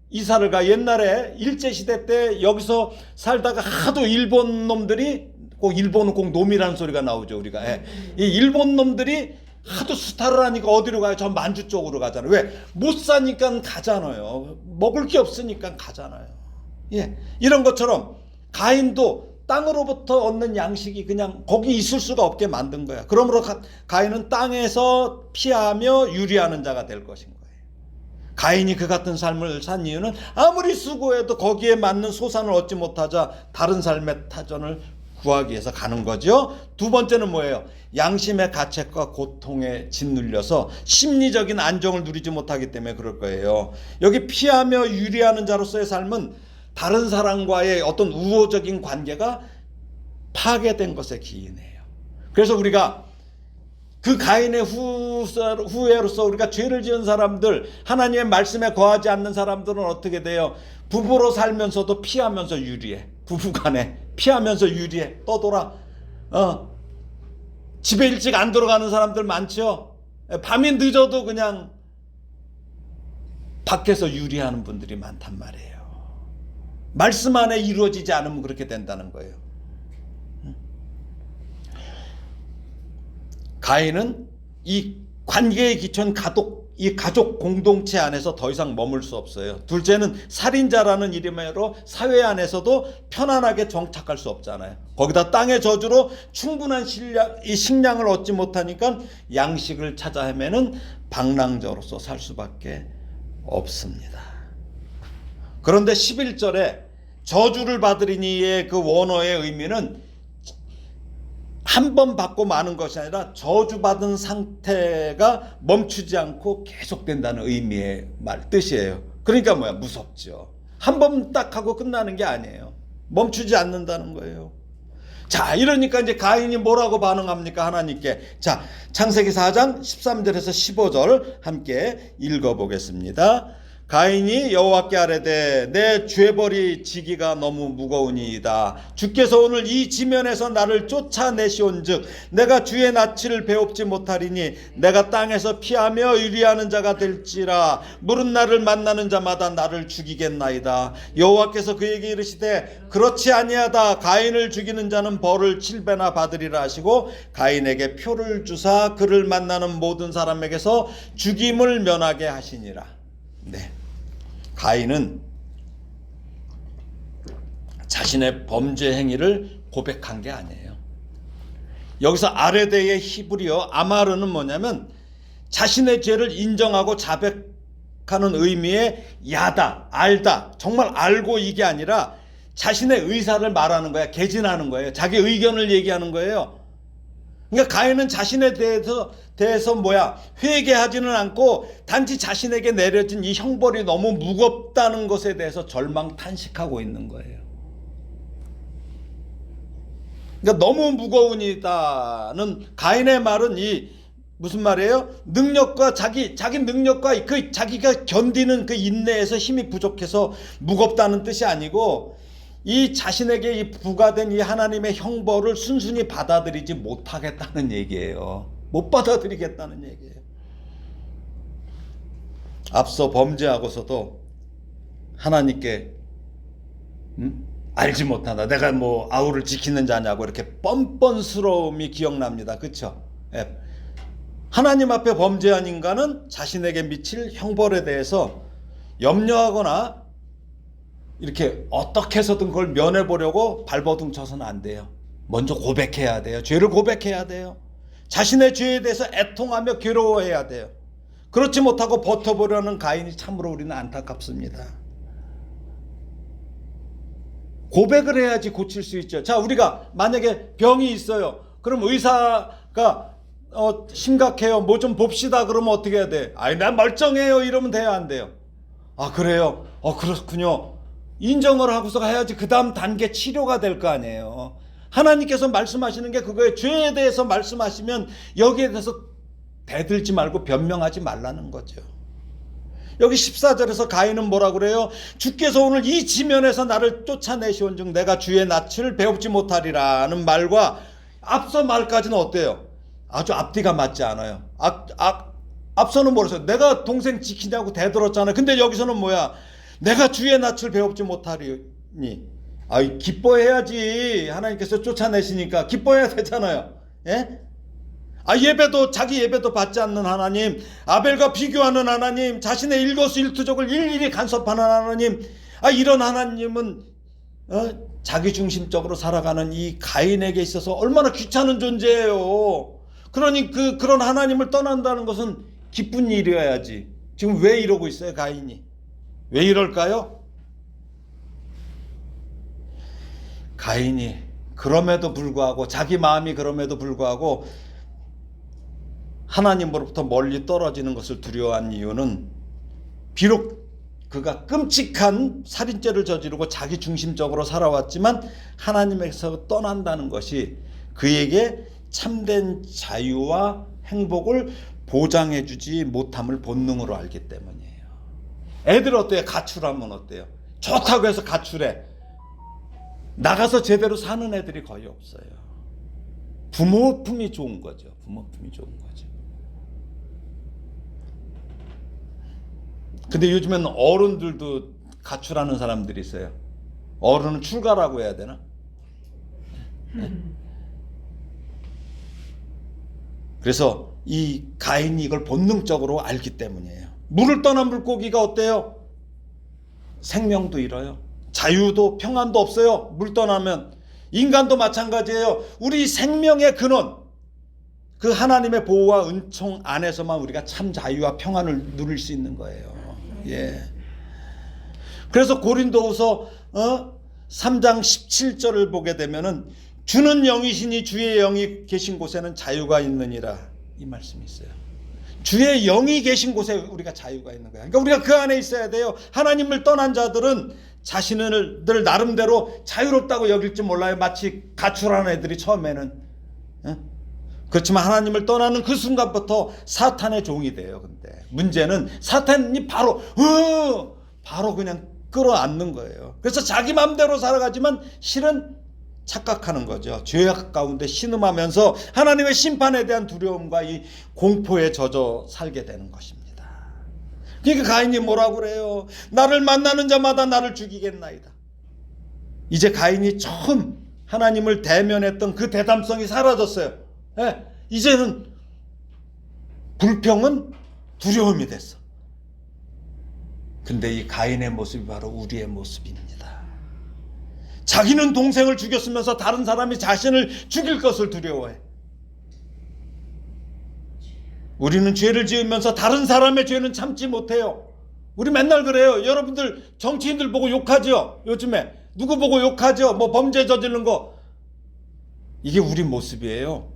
S1: 이사를 가? 옛날에 일제시대 때 여기서 살다가 하도 일본 놈들이, 꼭 일본은 꼭 놈이라는 소리가 나오죠, 우리가. 이 일본 놈들이 하도 수탈을 하니까 어디로 가요? 저 만주 쪽으로 가잖아요. 왜? 못 사니까 가잖아요. 먹을 게 없으니까 가잖아요. 이런 것처럼 가인도 땅으로부터 얻는 양식이 그냥 거기 있을 수가 없게 만든 거야. 그러므로 가인은 땅에서 피하며 유리하는 자가 될 것인 거예요. 가인이 그 같은 삶을 산 이유는 아무리 수고해도 거기에 맞는 소산을 얻지 못하자 다른 삶의 타전을 구하기 위해서 가는 거죠. 두 번째는 뭐예요? 양심의 가책과 고통에 짓눌려서 심리적인 안정을 누리지 못하기 때문에 그럴 거예요. 여기 피하며 유리하는 자로서의 삶은 다른 사람과의 어떤 우호적인 관계가 파괴된 것에 기인해요. 그래서 우리가 그 가인의 후예로서 우리가 죄를 지은 사람들, 하나님의 말씀에 거하지 않는 사람들은 어떻게 돼요? 부부로 살면서도 피하면서 유리해. 부부간에 피하면서 유리해. 떠돌아. 집에 일찍 안 들어가는 사람들 많죠. 밤이 늦어도 그냥 밖에서 유리하는 분들이 많단 말이에요. 말씀 안에 이루어지지 않으면 그렇게 된다는 거예요. 가인은 이 관계에 기초한 이 가족 공동체 안에서 더 이상 머물 수 없어요. 둘째는 살인자라는 이름으로 사회 안에서도 편안하게 정착할 수 없잖아요. 거기다 땅의 저주로 충분한 식량을 얻지 못하니까 양식을 찾아 헤매는 방랑자로서 살 수밖에 없습니다. 그런데 11절에 저주를 받으리니의 그 원어의 의미는 한 번 받고 마는 것이 아니라 저주받은 상태가 멈추지 않고 계속된다는 의미의 뜻이에요. 그러니까 뭐야? 무섭죠. 한 번 딱 하고 끝나는 게 아니에요. 멈추지 않는다는 거예요. 자, 이러니까 이제 가인이 뭐라고 반응합니까? 하나님께. 자, 창세기 4장 13절에서 15절 함께 읽어보겠습니다. 가인이 여호와께 아뢰되 내 죄벌이 지기가 너무 무거우니이다. 주께서 오늘 이 지면에서 나를 쫓아내시온즉 내가 주의 낯을 배웁지 못하리니 내가 땅에서 피하며 유리하는 자가 될지라. 물은 나를 만나는 자마다 나를 죽이겠나이다. 여호와께서 그에게 이르시되 그렇지 아니하다. 가인을 죽이는 자는 벌을 7배나 받으리라 하시고 가인에게 표를 주사 그를 만나는 모든 사람에게서 죽임을 면하게 하시니라. 네, 가인은 자신의 범죄 행위를 고백한 게 아니에요. 여기서 아레데의 히브리어 아마르는 뭐냐면 자신의 죄를 인정하고 자백하는 의미의 야다, 알다, 정말 알고 이게 아니라 자신의 의사를 말하는 거야. 개진하는 거예요. 자기 의견을 얘기하는 거예요. 그러니까 가인은 자신에 대해서 회개하지는 않고 단지 자신에게 내려진 이 형벌이 너무 무겁다는 것에 대해서 절망탄식하고 있는 거예요. 그러니까 너무 무거우니다는 가인의 말은 이 무슨 말이에요? 능력과 자기 능력과 그 자기가 견디는 그 인내에서 힘이 부족해서 무겁다는 뜻이 아니고 이 자신에게 이 부과된 이 하나님의 형벌을 순순히 받아들이지 못하겠다는 얘기예요. 못 받아들이겠다는 얘기예요. 앞서 범죄하고서도 하나님께 알지 못한다. 내가 아우를 지키는 자냐고 이렇게 뻔뻔스러움이 기억납니다. 그렇죠? 하나님 앞에 범죄한 인간은 자신에게 미칠 형벌에 대해서 염려하거나 이렇게 어떻게 해서든 그걸 면해보려고 발버둥 쳐서는 안 돼요. 먼저 고백해야 돼요. 죄를 고백해야 돼요. 자신의 죄에 대해서 애통하며 괴로워해야 돼요. 그렇지 못하고 버텨보려는 가인이 참으로 우리는 안타깝습니다. 고백을 해야지 고칠 수 있죠. 자, 우리가 만약에 병이 있어요. 그럼 의사가 심각해요. 뭐 좀 봅시다. 그러면 어떻게 해야 돼? 아니, 난 멀쩡해요. 이러면 돼야 안 돼요? 아, 그래요? 그렇군요. 인정을 하고서 해야지 그 다음 단계 치료가 될 거 아니에요. 하나님께서 말씀하시는 게 그거예요. 죄에 대해서 말씀하시면 여기에 대해서 대들지 말고 변명하지 말라는 거죠. 여기 14절에서 가인은 뭐라고 그래요? 주께서 오늘 이 지면에서 나를 쫓아내시온즉 내가 주의 낯을 배웁지 못하리라는 말과 앞서 말까지는 어때요? 아주 앞뒤가 맞지 않아요. 앞서는 뭐랬어요? 내가 동생 지키냐고 대들었잖아요. 근데 여기서는 뭐야? 내가 주의 낯을 배웁지 못하리니. 기뻐해야지. 하나님께서 쫓아내시니까 기뻐해야 되잖아요. 예? 예배도, 자기 예배도 받지 않는 하나님, 아벨과 비교하는 하나님, 자신의 일거수일투족을 일일이 간섭하는 하나님, 이런 하나님은 자기중심적으로 살아가는 이 가인에게 있어서 얼마나 귀찮은 존재예요. 그러니 그런 하나님을 떠난다는 것은 기쁜 일이어야지. 지금 왜 이러고 있어요, 가인이? 왜 이럴까요? 가인이 그럼에도 불구하고, 자기 마음이 그럼에도 불구하고 하나님으로부터 멀리 떨어지는 것을 두려워한 이유는, 비록 그가 끔찍한 살인죄를 저지르고 자기 중심적으로 살아왔지만 하나님에서 떠난다는 것이 그에게 참된 자유와 행복을 보장해주지 못함을 본능으로 알기 때문이에요. 애들 어때요? 가출하면 어때요? 좋다고 해서 가출해. 나가서 제대로 사는 애들이 거의 없어요. 부모 품이 좋은 거죠. 부모 품이 좋은 거죠. 근데 요즘에는 어른들도 가출하는 사람들이 있어요. 어른은 출가라고 해야 되나? 그래서 이 가인이 이걸 본능적으로 알기 때문이에요. 물을 떠난 물고기가 어때요? 생명도 잃어요. 자유도 평안도 없어요. 물 떠나면. 인간도 마찬가지예요. 우리 생명의 근원, 그 하나님의 보호와 은총 안에서만 우리가 참 자유와 평안을 누릴 수 있는 거예요. 예. 그래서 고린도후서 3장 17절을 보게 되면은 주는 영이시니 주의 영이 계신 곳에는 자유가 있느니라, 이 말씀이 있어요. 주의 영이 계신 곳에 우리가 자유가 있는 거야. 그러니까 우리가 그 안에 있어야 돼요. 하나님을 떠난 자들은 자신을 늘 나름대로 자유롭다고 여길지 몰라요. 마치 가출하는 애들이 처음에는. 그렇지만 하나님을 떠나는 그 순간부터 사탄의 종이 돼요. 근데 문제는 사탄이 바로 그냥 끌어안는 거예요. 그래서 자기 마음대로 살아가지만 실은 착각하는 거죠. 죄악 가운데 신음하면서 하나님의 심판에 대한 두려움과 이 공포에 젖어 살게 되는 것입니다. 그러니까 가인이 뭐라고 그래요? 나를 만나는 자마다 나를 죽이겠나이다. 이제 가인이 처음 하나님을 대면했던 그 대담성이 사라졌어요. 예, 이제는 불평은 두려움이 됐어. 근데 이 가인의 모습이 바로 우리의 모습입니다. 자기는 동생을 죽였으면서 다른 사람이 자신을 죽일 것을 두려워해. 우리는 죄를 지으면서 다른 사람의 죄는 참지 못해요. 우리 맨날 그래요. 여러분들 정치인들 보고 욕하죠. 요즘에 누구 보고 욕하죠. 뭐 범죄 저지른 거. 이게 우리 모습이에요.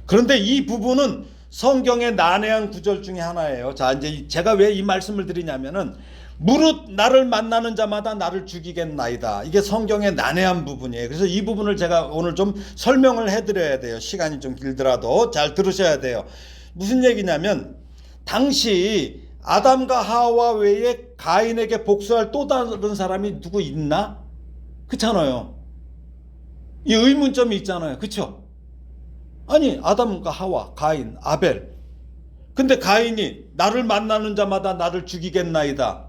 S1: 그런데 이 부분은 성경의 난해한 구절 중에 하나예요. 자, 이제 제가 왜 이 말씀을 드리냐면은, 무릇 나를 만나는 자마다 나를 죽이겠나이다. 이게 성경의 난해한 부분이에요. 그래서 이 부분을 제가 오늘 좀 설명을 해드려야 돼요. 시간이 좀 길더라도 잘 들으셔야 돼요. 무슨 얘기냐면, 당시 아담과 하와 외에 가인에게 복수할 또 다른 사람이 누구 있나? 그렇잖아요. 이 의문점이 있잖아요. 그렇죠? 아니, 아담과 하와, 가인, 아벨. 근데 가인이 나를 만나는 자마다 나를 죽이겠나이다.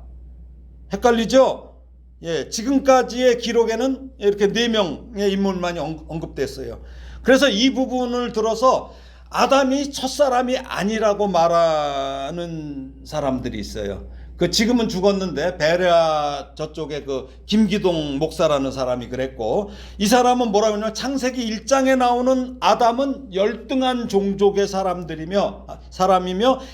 S1: 헷갈리죠? 예, 지금까지의 기록에는 이렇게 4명의 인물만이 언급됐어요. 그래서 이 부분을 들어서 아담이 첫사람이 아니라고 말하는 사람들이 있어요. 그 지금은 죽었는데 베레아 저쪽에 그 김기동 목사라는 사람이 그랬고, 이 사람은 뭐라고 하냐면 창세기 1장에 나오는 아담은 열등한 종족의 사람이며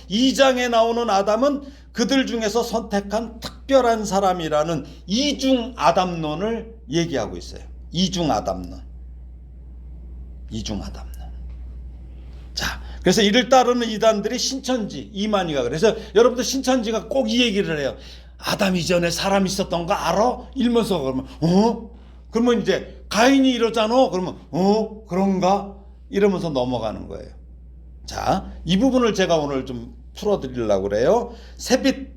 S1: 2장에 나오는 아담은 그들 중에서 선택한 특별한 사람이라는 이중 아담론을 얘기하고 있어요. 이중 아담론. 자, 그래서 이를 따르는 이단들이 신천지 이만희가, 그래서 여러분들 신천지가 꼭 이 얘기를 해요. 아담 이전에 사람 있었던 거 알아? 이러면서 그러면 그러면 이제 가인이 이러잖아. 그러면 그런가? 이러면서 넘어가는 거예요. 자, 이 부분을 제가 오늘 좀 풀어드리려고 그래요. 새빛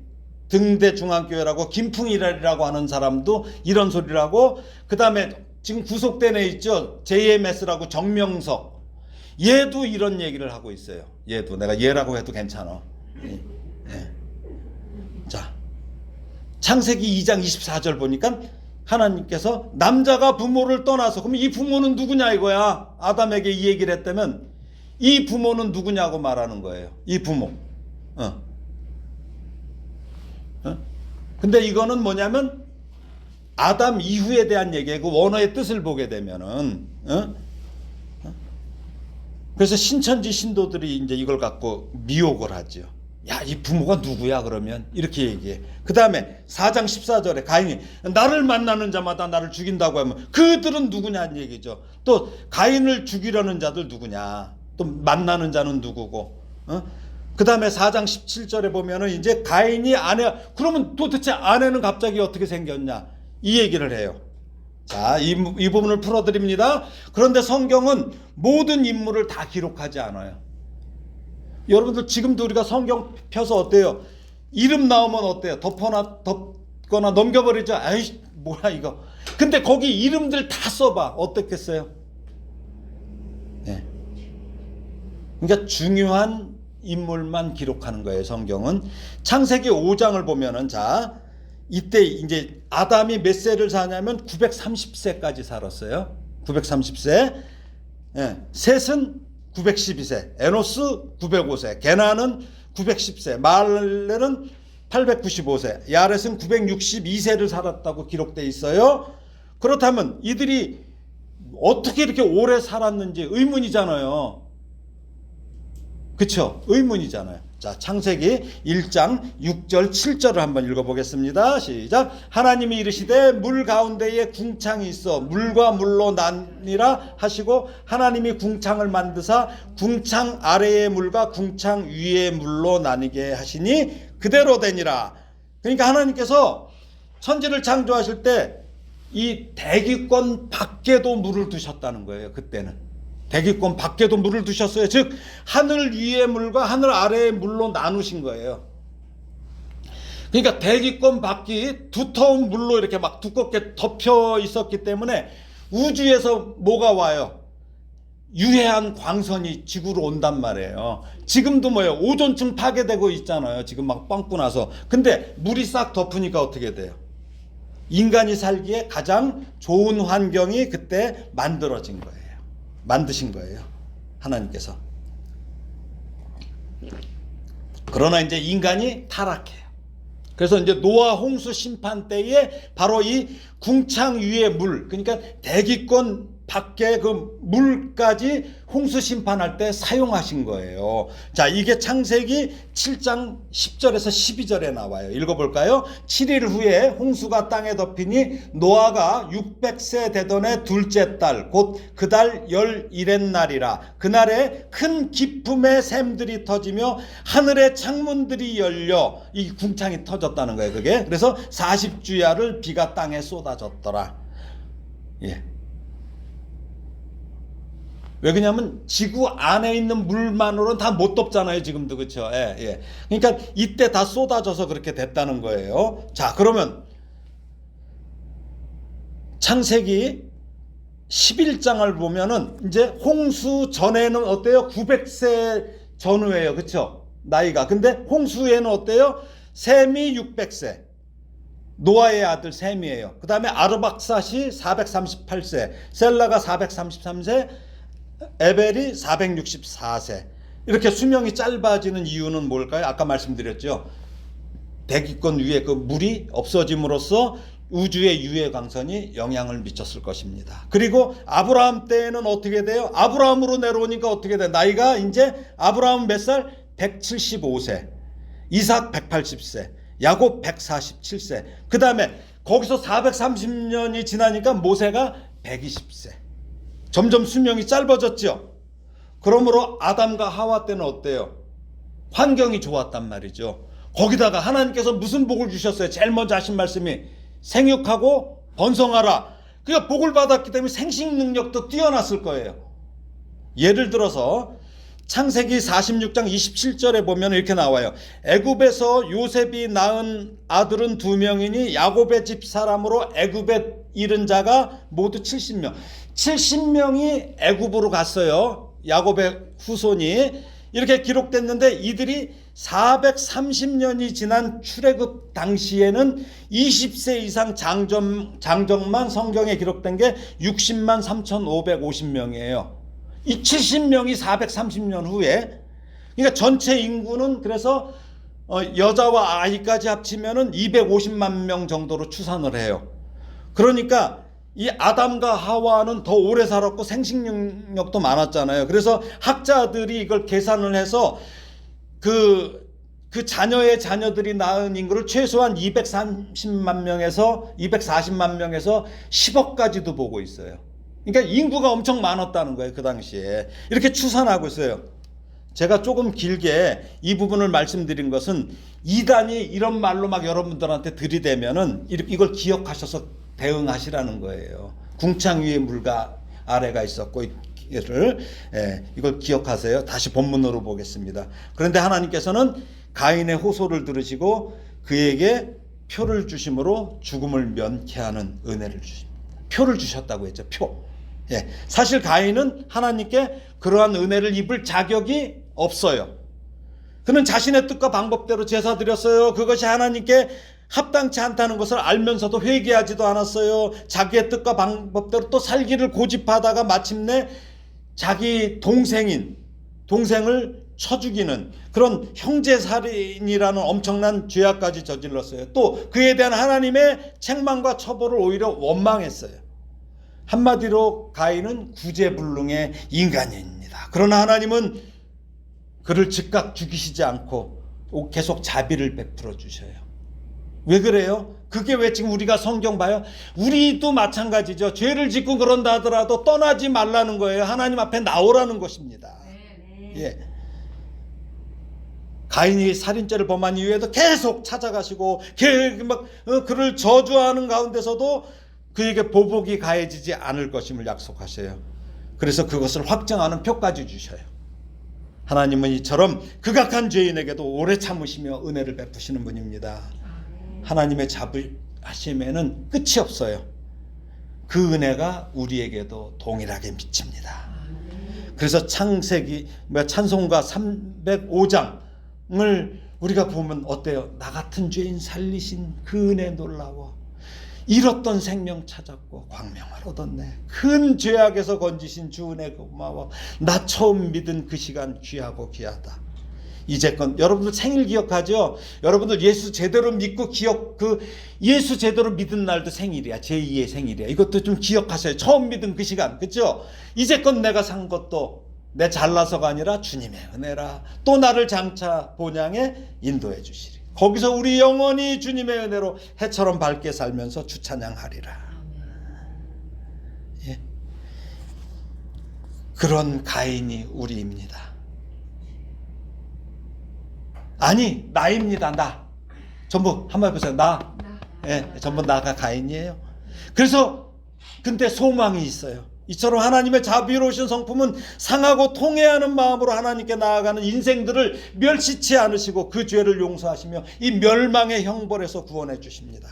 S1: 등대 중앙교회라고 김풍이라고 하는 사람도 이런 소리를 하고, 그 다음에 지금 구속된 애 있죠, JMS라고 정명석, 얘도 이런 얘기를 하고 있어요. 얘도, 내가 얘라고 해도 괜찮아. 자, 창세기 2장 24절 보니까 하나님께서 남자가 부모를 떠나서, 그럼 이 부모는 누구냐 이거야. 아담에게 이 얘기를 했다면 이 부모는 누구냐고 말하는 거예요. 이 부모. 근데 이거는 뭐냐면 아담 이후에 대한 얘기예요. 그 원어의 뜻을 보게 되면은, 그래서 신천지 신도들이 이제 이걸 갖고 미혹을 하죠. 야, 이 부모가 누구야 그러면 이렇게 얘기해. 그 다음에 4장 14절에 가인이 나를 만나는 자마다 나를 죽인다고 하면 그들은 누구냐는 얘기죠. 또 가인을 죽이려는 자들 누구냐, 또 만나는 자는 누구고. 그 다음에 4장 17절에 보면은 이제 가인이 아내, 그러면 도대체 아내는 갑자기 어떻게 생겼냐, 이 얘기를 해요. 자, 이 부분을 풀어드립니다. 그런데 성경은 모든 인물을 다 기록하지 않아요. 여러분들 지금도 우리가 성경 펴서 어때요? 이름 나오면 어때요? 덮거나 넘겨버리죠. 아이 뭐야 이거. 근데 거기 이름들 다 써봐. 어떻겠어요? 네. 그러니까 중요한 인물만 기록하는 거예요, 성경은. 창세기 5장을 보면은, 자, 이때 이제 아담이 몇 세를 사냐면 930세까지 살았어요. 930세. 예. 셋은 912세, 에노스 905세, 게나는 910세, 말레는 895세, 야렛은 962세를 살았다고 기록되어 있어요. 그렇다면 이들이 어떻게 이렇게 오래 살았는지 의문이잖아요. 그쵸? 의문이잖아요. 자, 창세기 1장 6절 7절을 한번 읽어보겠습니다. 시작. 하나님이 이르시되 물 가운데에 궁창이 있어 물과 물로 나뉘라 하시고, 하나님이 궁창을 만드사 궁창 아래의 물과 궁창 위의 물로 나뉘게 하시니 그대로 되니라. 그러니까 하나님께서 천지를 창조하실 때 이 대기권 밖에도 물을 두셨다는 거예요. 그때는 대기권 밖에도 물을 두셨어요. 즉 하늘 위의 물과 하늘 아래의 물로 나누신 거예요. 그러니까 대기권 밖이 두터운 물로 이렇게 막 두껍게 덮여 있었기 때문에 우주에서 뭐가 와요? 유해한 광선이 지구로 온단 말이에요. 지금도 뭐예요? 오존층 파괴되고 있잖아요. 지금 막 빵꾸 나서. 근데 물이 싹 덮으니까 어떻게 돼요? 인간이 살기에 가장 좋은 환경이 그때 만들어진 거예요. 만드신 거예요, 하나님께서. 그러나 이제 인간이 타락해요. 그래서 이제 노아 홍수 심판 때에 바로 이 궁창 위의 물, 그러니까 대기권 밖에 그 물까지 홍수 심판할 때 사용하신 거예요. 자, 이게 창세기 7장 10절에서 12절에 나와요. 읽어볼까요? 7일 후에 홍수가 땅에 덮이니 노아가 600세 되던 해 둘째 달 곧 그 달 11의 날이라. 그날에 큰 기품의 샘들이 터지며 하늘의 창문들이 열려, 이 궁창이 터졌다는 거예요, 그게. 그래서 40주야를 비가 땅에 쏟아졌더라. 예. 왜 그러냐면 지구 안에 있는 물만으로는 다 못 덮잖아요, 지금도. 그렇죠? 예, 예. 그러니까 이때 다 쏟아져서 그렇게 됐다는 거예요. 자, 그러면 창세기 11장을 보면은 이제 홍수 전에는 어때요? 900세 전후예요. 그렇죠? 나이가. 근데 홍수에는 어때요? 셈이 600세. 노아의 아들 셈이에요. 그 다음에 아르박삿이 438세, 셀라가 433세, 에벨이 464세. 이렇게 수명이 짧아지는 이유는 뭘까요? 아까 말씀드렸죠. 대기권 위에 그 물이 없어짐으로써 우주의 유해 광선이 영향을 미쳤을 것입니다. 그리고 아브라함 때에는 어떻게 돼요? 아브라함으로 내려오니까 어떻게 돼? 나이가 이제 아브라함 몇 살? 175세. 이삭 180세. 야곱 147세. 그 다음에 거기서 430년이 지나니까 모세가 120세. 점점 수명이 짧아졌죠. 그러므로 아담과 하와 때는 어때요? 환경이 좋았단 말이죠. 거기다가 하나님께서 무슨 복을 주셨어요? 제일 먼저 하신 말씀이 생육하고 번성하라. 그러니까 복을 받았기 때문에 생식 능력도 뛰어났을 거예요. 예를 들어서 창세기 46장 27절에 보면 이렇게 나와요. 애굽에서 요셉이 낳은 아들은 2명이니 야곱의 집 사람으로 애굽에 이른 자가 모두 70명. 70명이 애굽으로 갔어요. 야곱의 후손이. 이렇게 기록됐는데 이들이 430년이 지난 출애굽 당시에는 20세 이상 장정만 성경에 기록된 게 60만 3,550명이에요. 이 70명이 430년 후에, 그러니까 전체 인구는 그래서 여자와 아이까지 합치면은 250만 명 정도로 추산을 해요. 그러니까 이 아담과 하와는 더 오래 살았고 생식 능력도 많았잖아요. 그래서 학자들이 이걸 계산을 해서 그 자녀의 자녀들이 낳은 인구를 최소한 230만 명에서 240만 명에서 10억까지도 보고 있어요. 그러니까 인구가 엄청 많았다는 거예요. 그 당시에. 이렇게 추산하고 있어요. 제가 조금 길게 이 부분을 말씀드린 것은 이단이 이런 말로 막 여러분들한테 들이대면은 이걸 기억하셔서 대응하시라는 거예요. 궁창 위에 물과 아래가 있었고 이걸 기억하세요. 다시 본문으로 보겠습니다. 그런데 하나님께서는 가인의 호소를 들으시고 그에게 표를 주심으로 죽음을 면케하는 은혜를 주십니다. 표를 주셨다고 했죠. 표. 사실 가인은 하나님께 그러한 은혜를 입을 자격이 없어요. 그는 자신의 뜻과 방법대로 제사 드렸어요. 그것이 하나님께 합당치 않다는 것을 알면서도 회개하지도 않았어요. 자기의 뜻과 방법대로 또 살기를 고집하다가 마침내 자기 동생을 쳐 죽이는 그런 형제살인이라는 엄청난 죄악까지 저질렀어요. 또 그에 대한 하나님의 책망과 처벌을 오히려 원망했어요. 한마디로 가인은 구제불능의 인간입니다. 그러나 하나님은 그를 즉각 죽이시지 않고 계속 자비를 베풀어 주셔요. 왜 그래요? 그게 왜 지금 우리가 성경 봐요? 우리도 마찬가지죠. 죄를 짓고 그런다 하더라도 떠나지 말라는 거예요. 하나님 앞에 나오라는 것입니다. 예. 가인이 살인죄를 범한 이후에도 계속 찾아가시고 그를 저주하는 가운데서도 그에게 보복이 가해지지 않을 것임을 약속하셔요. 그래서 그것을 확정하는 표까지 주셔요. 하나님은 이처럼 극악한 죄인에게도 오래 참으시며 은혜를 베푸시는 분입니다. 하나님의 자비하심에는 끝이 없어요. 그 은혜가 우리에게도 동일하게 미칩니다. 그래서 찬송가 305장을 우리가 보면 어때요? 나 같은 죄인 살리신 그 은혜 놀라워. 잃었던 생명 찾았고 광명을 얻었네. 큰 죄악에서 건지신 주 은혜 고마워. 나 처음 믿은 그 시간 귀하고 귀하다. 이제껏 여러분들 생일 기억하죠? 여러분들 예수 제대로 믿고 예수 제대로 믿은 날도 생일이야. 제2의 생일이야. 이것도 좀 기억하세요. 처음 믿은 그 시간. 그렇죠? 이제껏 내가 산 것도 내 잘나서가 아니라 주님의 은혜라. 또 나를 장차 본향에 인도해 주시리. 거기서 우리 영원히 주님의 은혜로 해처럼 밝게 살면서 주 찬양하리라. 예. 그런 가인이 우리입니다. 아니, 나입니다. 나. 전부 한번 해보세요. 나. 예, 전부 나가 가인이에요. 그래서 근데 소망이 있어요. 이처럼 하나님의 자비로우신 성품은 상하고 통회하는 마음으로 하나님께 나아가는 인생들을 멸시치 않으시고 그 죄를 용서하시며 이 멸망의 형벌에서 구원해 주십니다.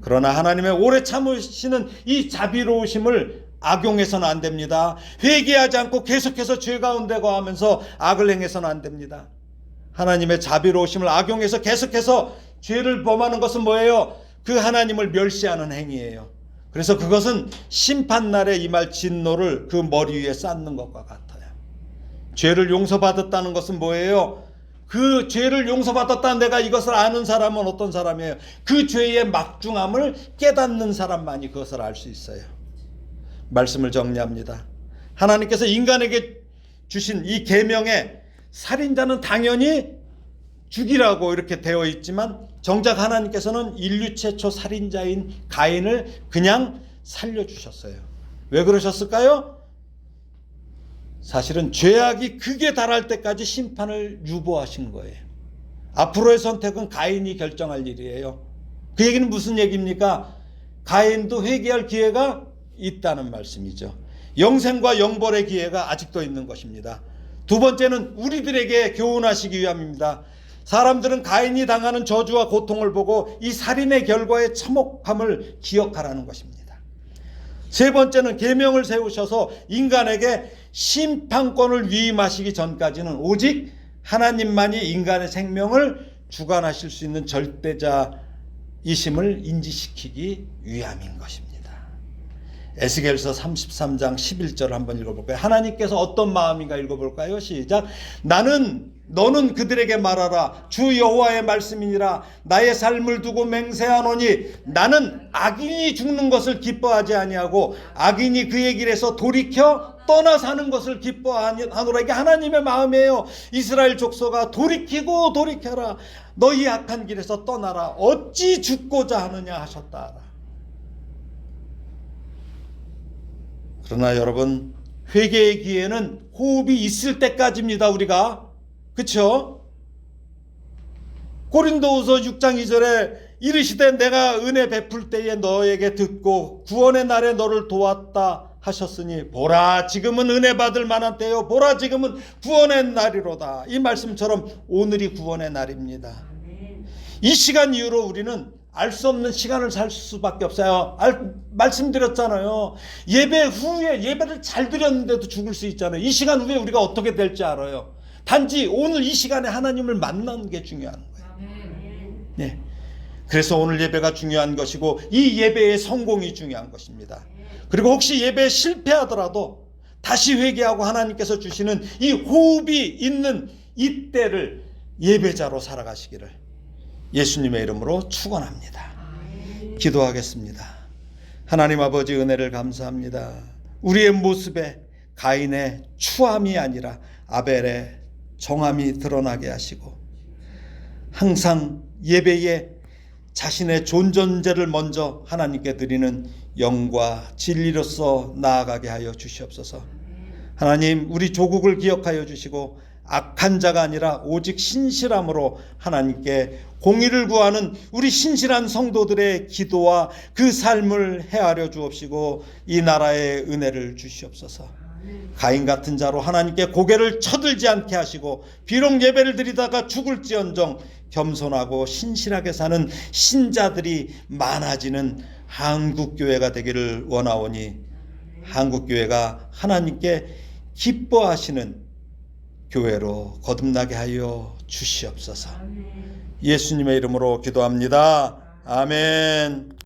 S1: 그러나 하나님의 오래 참으시는 이 자비로우심을 악용해서는 안 됩니다. 회개하지 않고 계속해서 죄 가운데 거하면서 악을 행해서는 안 됩니다. 하나님의 자비로우심을 악용해서 계속해서 죄를 범하는 것은 뭐예요? 그 하나님을 멸시하는 행위예요. 그래서 그것은 심판날에 임할 진노를 그 머리 위에 쌓는 것과 같아요. 죄를 용서받았다는 것은 뭐예요? 그 죄를 용서받았다 내가 이것을 아는 사람은 어떤 사람이에요? 그 죄의 막중함을 깨닫는 사람만이 그것을 알 수 있어요. 말씀을 정리합니다. 하나님께서 인간에게 주신 이 계명에 살인자는 당연히 죽이라고 이렇게 되어 있지만 정작 하나님께서는 인류 최초 살인자인 가인을 그냥 살려주셨어요. 왜 그러셨을까요? 사실은 죄악이 극에 달할 때까지 심판을 유보하신 거예요. 앞으로의 선택은 가인이 결정할 일이에요. 그 얘기는 무슨 얘기입니까? 가인도 회개할 기회가 있다는 말씀이죠. 영생과 영벌의 기회가 아직도 있는 것입니다. 두 번째는 우리들에게 교훈하시기 위함입니다. 사람들은 가인이 당하는 저주와 고통을 보고 이 살인의 결과의 참혹함을 기억하라는 것입니다. 세 번째는 계명을 세우셔서 인간에게 심판권을 위임하시기 전까지는 오직 하나님만이 인간의 생명을 주관하실 수 있는 절대자이심을 인지시키기 위함인 것입니다. 에스겔서 33장 11절 한번 읽어볼까요? 하나님께서 어떤 마음인가 읽어볼까요? 시작. 너는 그들에게 말하라. 주 여호와의 말씀이니라. 나의 삶을 두고 맹세하노니 나는 악인이 죽는 것을 기뻐하지 아니하고 악인이 그의 길에서 돌이켜 떠나 사는 것을 기뻐하노라. 이게 하나님의 마음이에요. 이스라엘 족속아 돌이키고 돌이켜라. 너희 악한 길에서 떠나라. 어찌 죽고자 하느냐 하셨다. 그러나 여러분, 회개의 기회는 호흡이 있을 때까지입니다. 우리가 그렇죠? 고린도후서 6장 2절에 이르시되 내가 은혜 베풀 때에 너에게 듣고 구원의 날에 너를 도왔다 하셨으니 보라 지금은 은혜 받을 만한 때요 보라 지금은 구원의 날이로다. 이 말씀처럼 오늘이 구원의 날입니다. 이 시간 이후로 우리는 알 수 없는 시간을 살 수밖에 없어요. 말씀드렸잖아요. 예배 후에 예배를 잘 드렸는데도 죽을 수 있잖아요. 이 시간 후에 우리가 어떻게 될지 알아요. 단지 오늘 이 시간에 하나님을 만나는 게 중요한 거예요. 네. 그래서 오늘 예배가 중요한 것이고 이 예배의 성공이 중요한 것입니다. 그리고 혹시 예배에 실패하더라도 다시 회개하고 하나님께서 주시는 이 호흡이 있는 이때를 예배자로 살아가시기를 예수님의 이름으로 축원합니다. 기도하겠습니다. 하나님 아버지 은혜를 감사합니다. 우리의 모습에 가인의 추함이 아니라 아벨의 정함이 드러나게 하시고 항상 예배에 자신의 존전제를 먼저 하나님께 드리는 영과 진리로서 나아가게 하여 주시옵소서. 하나님 우리 조국을 기억하여 주시고 악한 자가 아니라 오직 신실함으로 하나님께 공의를 구하는 우리 신실한 성도들의 기도와 그 삶을 헤아려 주옵시고 이 나라에 은혜를 주시옵소서. 가인 같은 자로 하나님께 고개를 쳐들지 않게 하시고 비록 예배를 드리다가 죽을지언정 겸손하고 신실하게 사는 신자들이 많아지는 한국교회가 되기를 원하오니 한국교회가 하나님께 기뻐하시는 교회로 거듭나게 하여 주시옵소서. 예수님의 이름으로 기도합니다. 아멘.